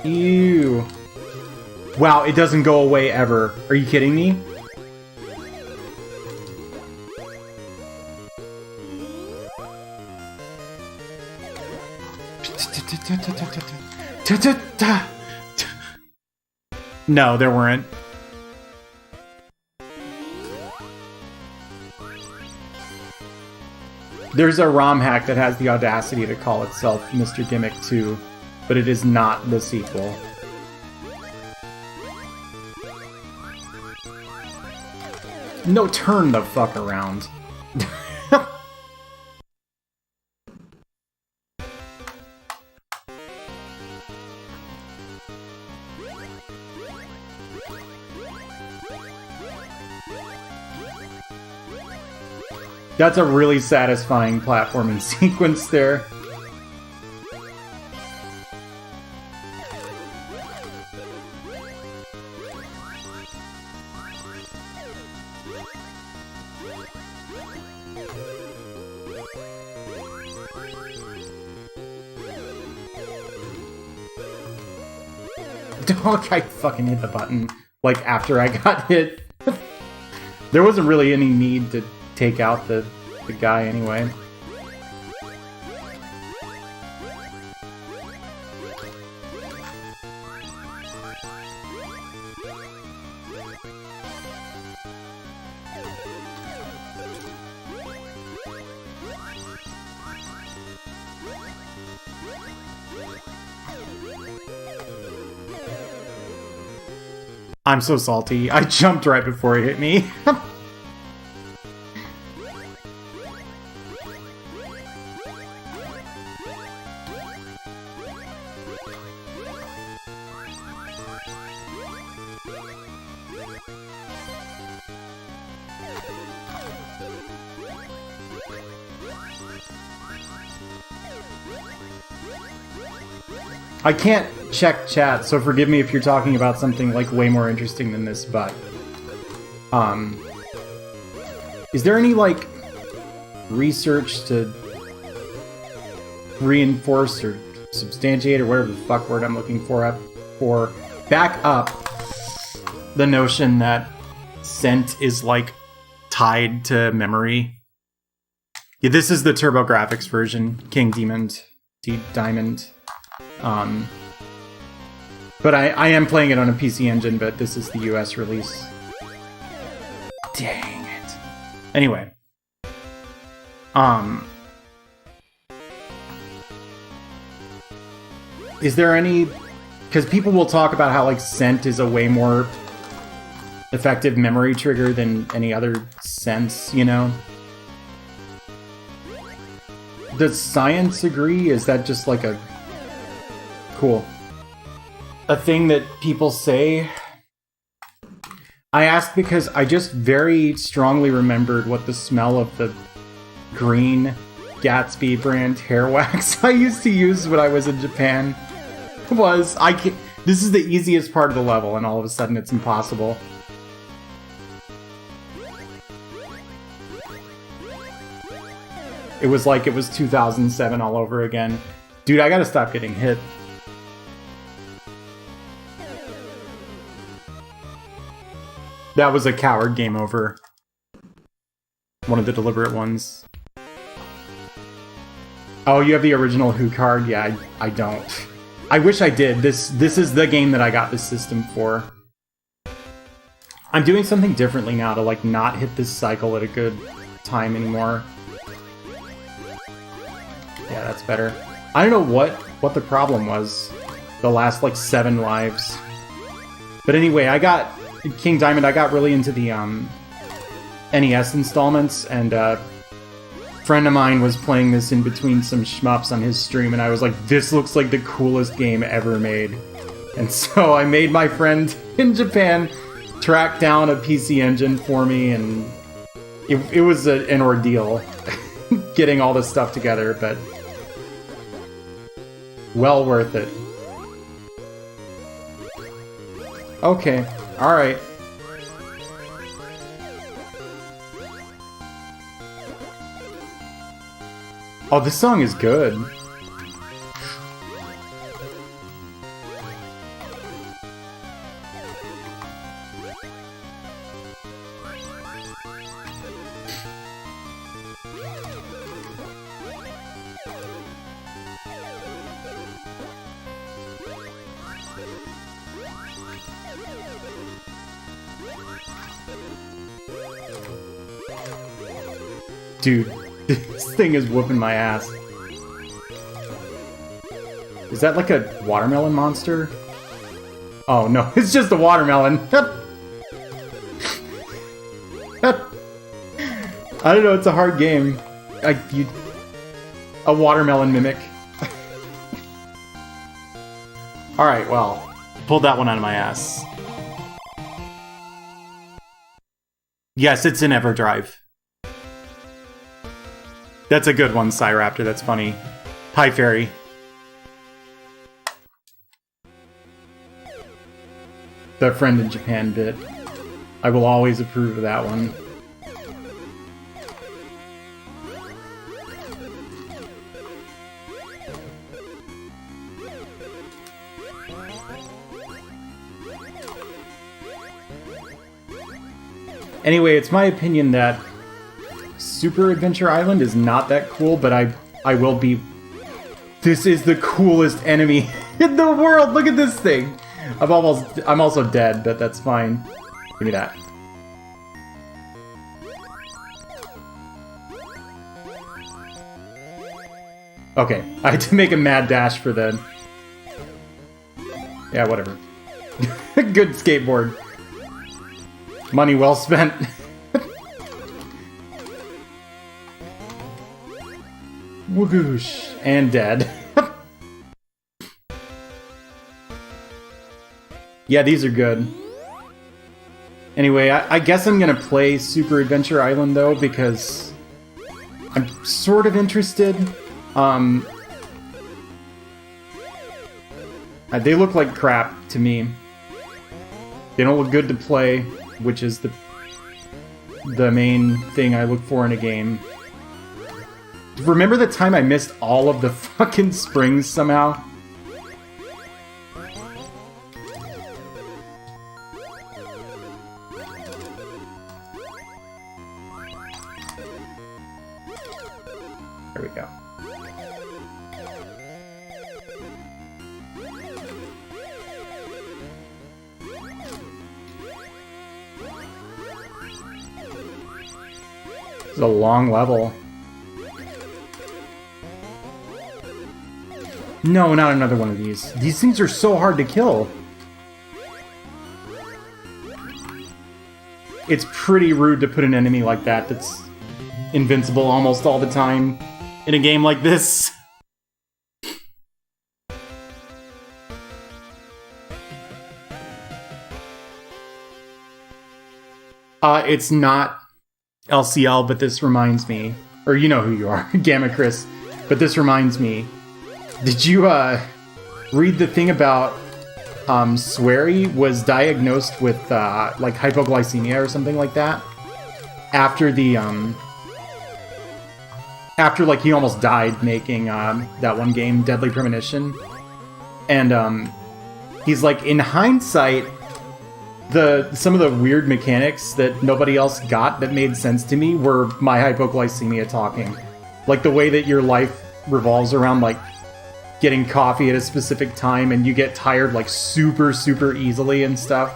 Ew. Wow, it doesn't go away ever. Are you kidding me? No, there weren't. There's a ROM hack that has the audacity to call itself Mr. Gimmick 2, but it is not the sequel. No, turn the fuck around. That's a really satisfying platforming sequence there. Dog, I fucking hit the button, like, after I got hit. There wasn't really any need to take out the guy anyway. I'm so salty. I jumped right before it hit me. I can't check chat, so forgive me if you're talking about something like way more interesting than this, but is there any like research to reinforce or substantiate or whatever the fuck word I'm looking for back up the notion that scent is like tied to memory? Yeah, this is the TurboGrafx version, King Diamond. But I am playing it on a PC engine, but this is the US release. Dang it. Anyway. Is there any... Because people will talk about how, like, scent is a way more effective memory trigger than any other sense, you know? Does science agree? Is that just like a... Cool. A thing that people say? I asked because I just very strongly remembered what the smell of the green Gatsby brand hair wax I used to use when I was in Japan was. This is the easiest part of the level, and all of a sudden it's impossible. It was like it was 2007 all over again. Dude, I gotta stop getting hit. That was a coward game over. One of the deliberate ones. Oh, you have the original Who card? Yeah, I don't. I wish I did. This is the game that I got this system for. I'm doing something differently now to like not hit this cycle at a good time anymore. Yeah, that's better. I don't know what the problem was the last like 7 lives. But anyway, I got King Diamond. I got really into the NES installments, and a friend of mine was playing this in between some shmups on his stream, and I was like, this looks like the coolest game ever made. And so I made my friend in Japan track down a PC Engine for me, and it was an ordeal getting all this stuff together, but well worth it. Okay, alright. Oh, this song is good. Dude, this thing is whooping my ass. Is that like a watermelon monster? Oh no, it's just a watermelon. I don't know, it's a hard game. A watermelon mimic. Alright, well, pulled that one out of my ass. Yes, it's in Everdrive. That's a good one, Cyraptor, that's funny. Hi, Fairy. The friend in Japan bit. I will always approve of that one. Anyway, it's my opinion that Super Adventure Island is not that cool, but I will be... This is the coolest enemy in the world! Look at this thing! I'm also dead, but that's fine. Give me that. Okay, I had to make a mad dash for the... Yeah, whatever. Good skateboard. Money well spent. Whoosh! And dead. Yeah, these are good. Anyway, I guess I'm gonna play Super Adventure Island, though, because I'm sort of interested. They look like crap to me. They don't look good to play, which is the main thing I look for in a game. Remember the time I missed all of the fucking springs somehow? There we go. This is a long level. No, not another one of these. These things are so hard to kill. It's pretty rude to put an enemy like that that's invincible almost all the time in a game like this. It's not LCL, but this reminds me, or you know who you are, Gamma Chris, but this reminds me, did you read the thing about Swery was diagnosed with like hypoglycemia or something like that after the after like he almost died making that one game, Deadly Premonition, and he's like, in hindsight, some of the weird mechanics that nobody else got that made sense to me were my hypoglycemia talking. Like the way that your life revolves around like getting coffee at a specific time and you get tired like super, super easily and stuff.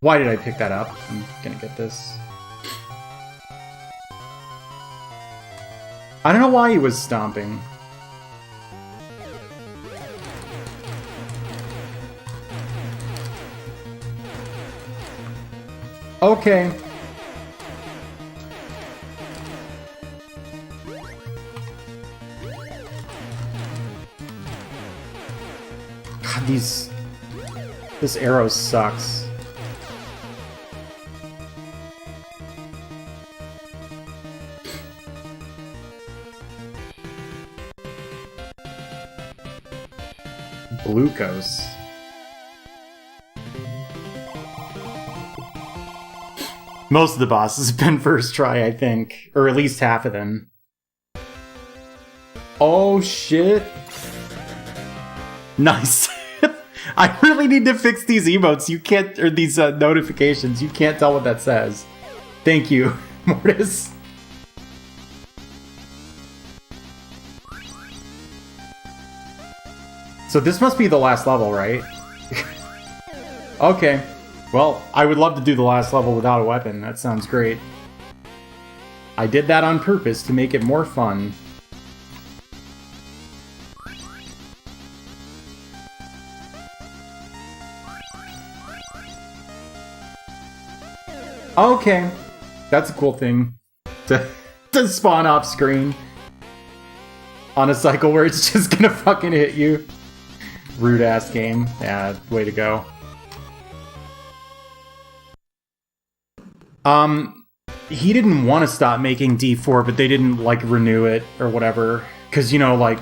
Why did I pick that up? I'm gonna get this. I don't know why he was stomping. Okay. God, this arrow sucks. Glucose. Most of the bosses have been first try, I think. Or at least half of them. Oh, shit. Nice. I really need to fix these emotes. You can't, or these notifications. You can't tell what that says. Thank you, Mortis. So this must be the last level, right? Okay. Well, I would love to do the last level without a weapon. That sounds great. I did that on purpose to make it more fun. Okay. That's a cool thing to spawn off screen on a cycle where it's just gonna fucking hit you. Rude ass game. Yeah, way to go. He didn't want to stop making D4, but they didn't like renew it or whatever. Cause you know, like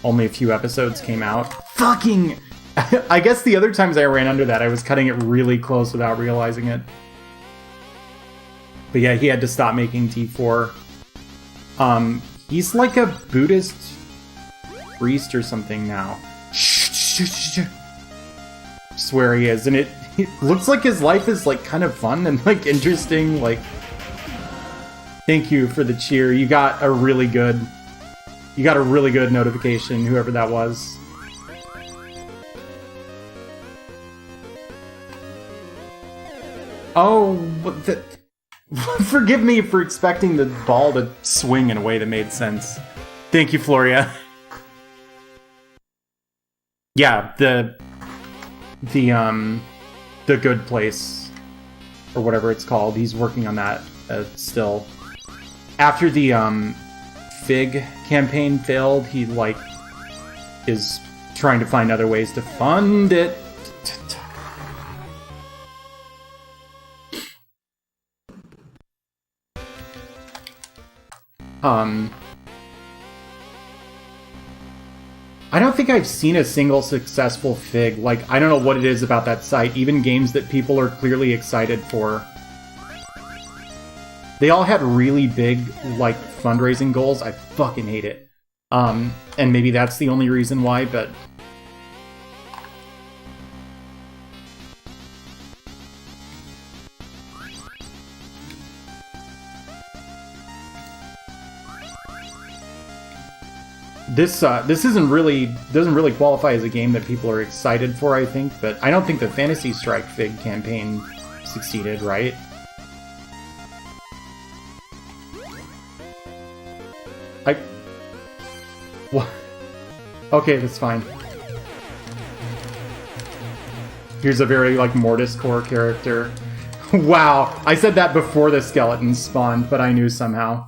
only a few episodes came out. Fucking I guess the other times I ran under that, I was cutting it really close without realizing it. But yeah, he had to stop making D4. He's like a Buddhist priest or something now. Swear he is, and it looks like his life is like kind of fun and like interesting. Like, thank you for the cheer. You got a really good notification, whoever that was. Oh, what the? Forgive me for expecting the ball to swing in a way that made sense. Thank you, Floria. Yeah, the good place, or whatever it's called. He's working on that still. After the Fig campaign failed, he like is trying to find other ways to fund it. I don't think I've seen a single successful Fig. Like, I don't know what it is about that site. Even games that people are clearly excited for. They all had really big, like, fundraising goals. I fucking hate it. And maybe that's the only reason why, but... This doesn't really qualify as a game that people are excited for, I think, but I don't think the Fantasy Strike Fig campaign succeeded, right? What? Okay, that's fine. Here's a very, like, Mortis core character. Wow, I said that before the skeletons spawned, but I knew somehow.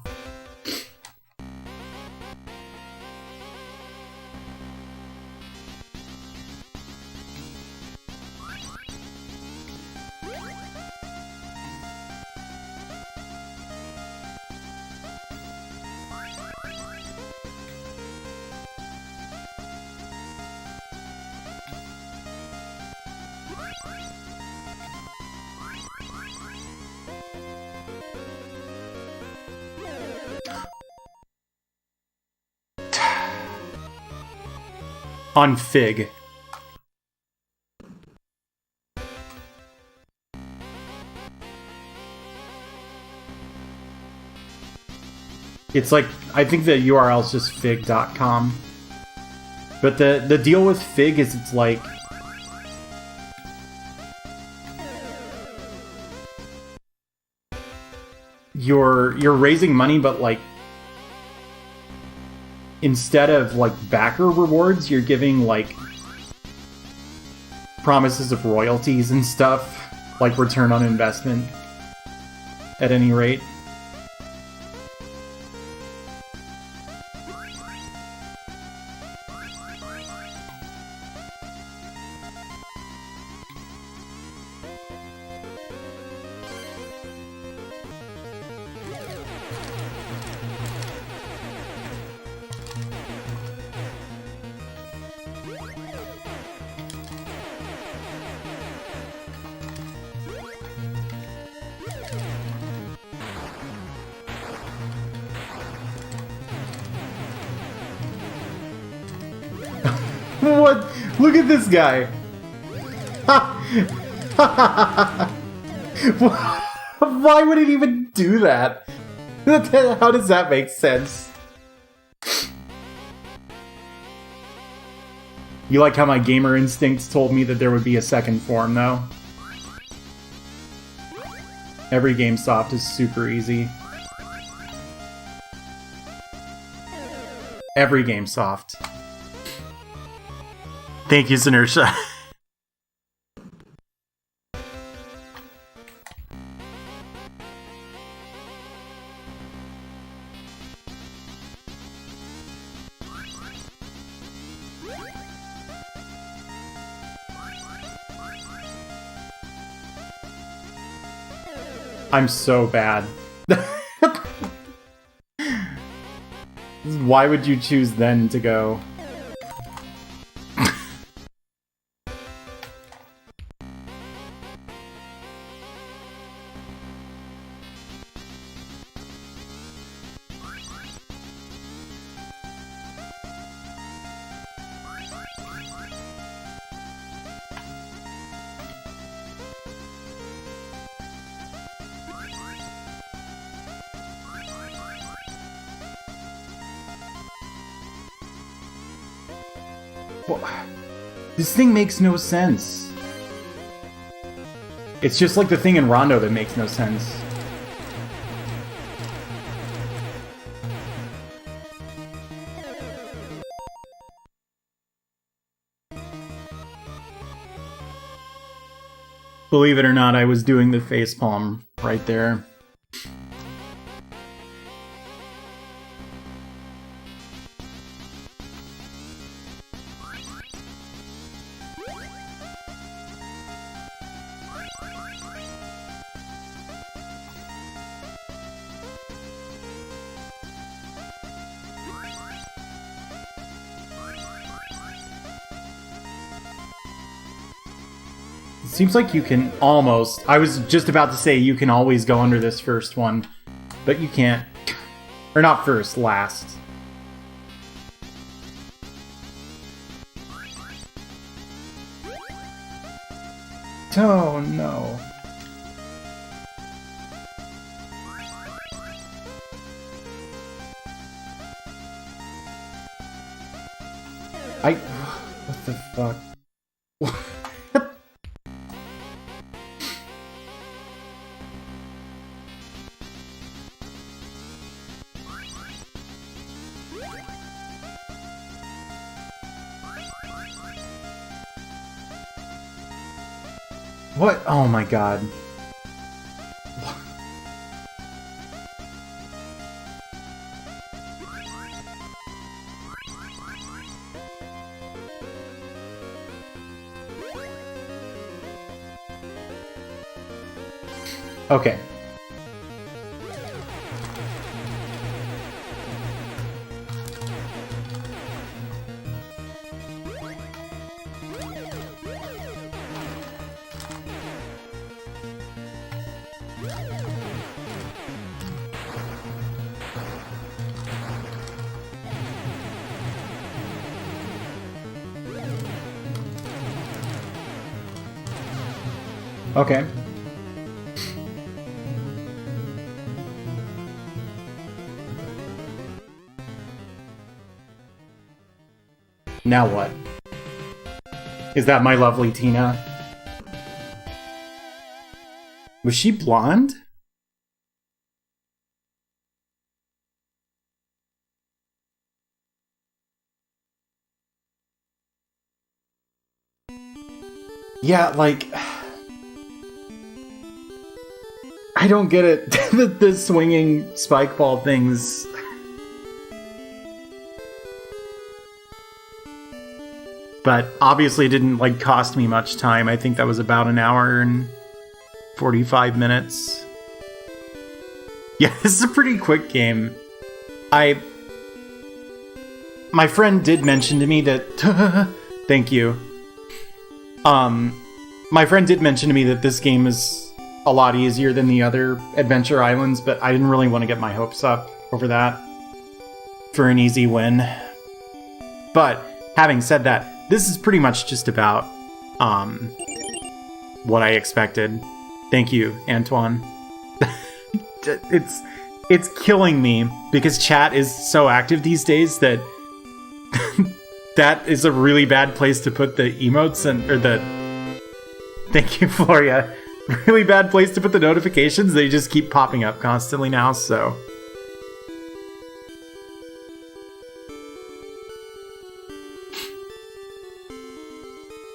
On Fig. It's like, I think the URL is just fig.com. But the deal with Fig is it's like... You're raising money, but like... Instead of, like, backer rewards, you're giving, like, promises of royalties and stuff, like return on investment, at any rate. What? Look at this guy! Why would it even do that? How does that make sense? You like how my gamer instincts told me that there would be a second form, though? Every game soft is super easy. Every game soft. Thank you, Sinersha. I'm so bad. Why would you choose then to go? This thing makes no sense. It's just like the thing in Rondo that makes no sense. Believe it or not, I was doing the facepalm right there. Seems like you can almost... I was just about to say you can always go under this first one, but you can't. Or not first, last. Oh no. What the fuck? What? Oh my god. Okay. Okay. Now what? Is that my lovely Tina? Was she blonde? Yeah, like... I don't get it. the swinging spike ball things... But obviously it didn't, like, cost me much time. I think that was about an hour and 45 minutes. Yeah, this is a pretty quick game. My friend did mention to me that... Thank you. My friend did mention to me that this game is a lot easier than the other Adventure Islands, but I didn't really want to get my hopes up over that for an easy win. But, having said that, this is pretty much just about, what I expected. Thank you, Antoine. It's killing me, because chat is so active these days that that is a really bad place to put the emotes or the... Thank you, Floria. Really bad place to put the notifications. They just keep popping up constantly now, so...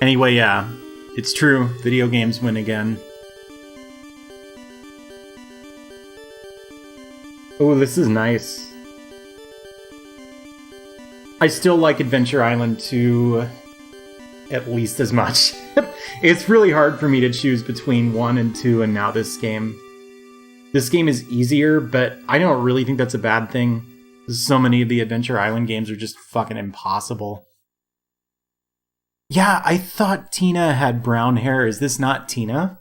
Anyway, yeah. It's true. Video games win again. Oh, this is nice. I still like Adventure Island 2 at least as much. It's really hard for me to choose between 1 and 2 and now this game. This game is easier, but I don't really think that's a bad thing. So many of the Adventure Island games are just fucking impossible. Yeah, I thought Tina had brown hair. Is this not Tina?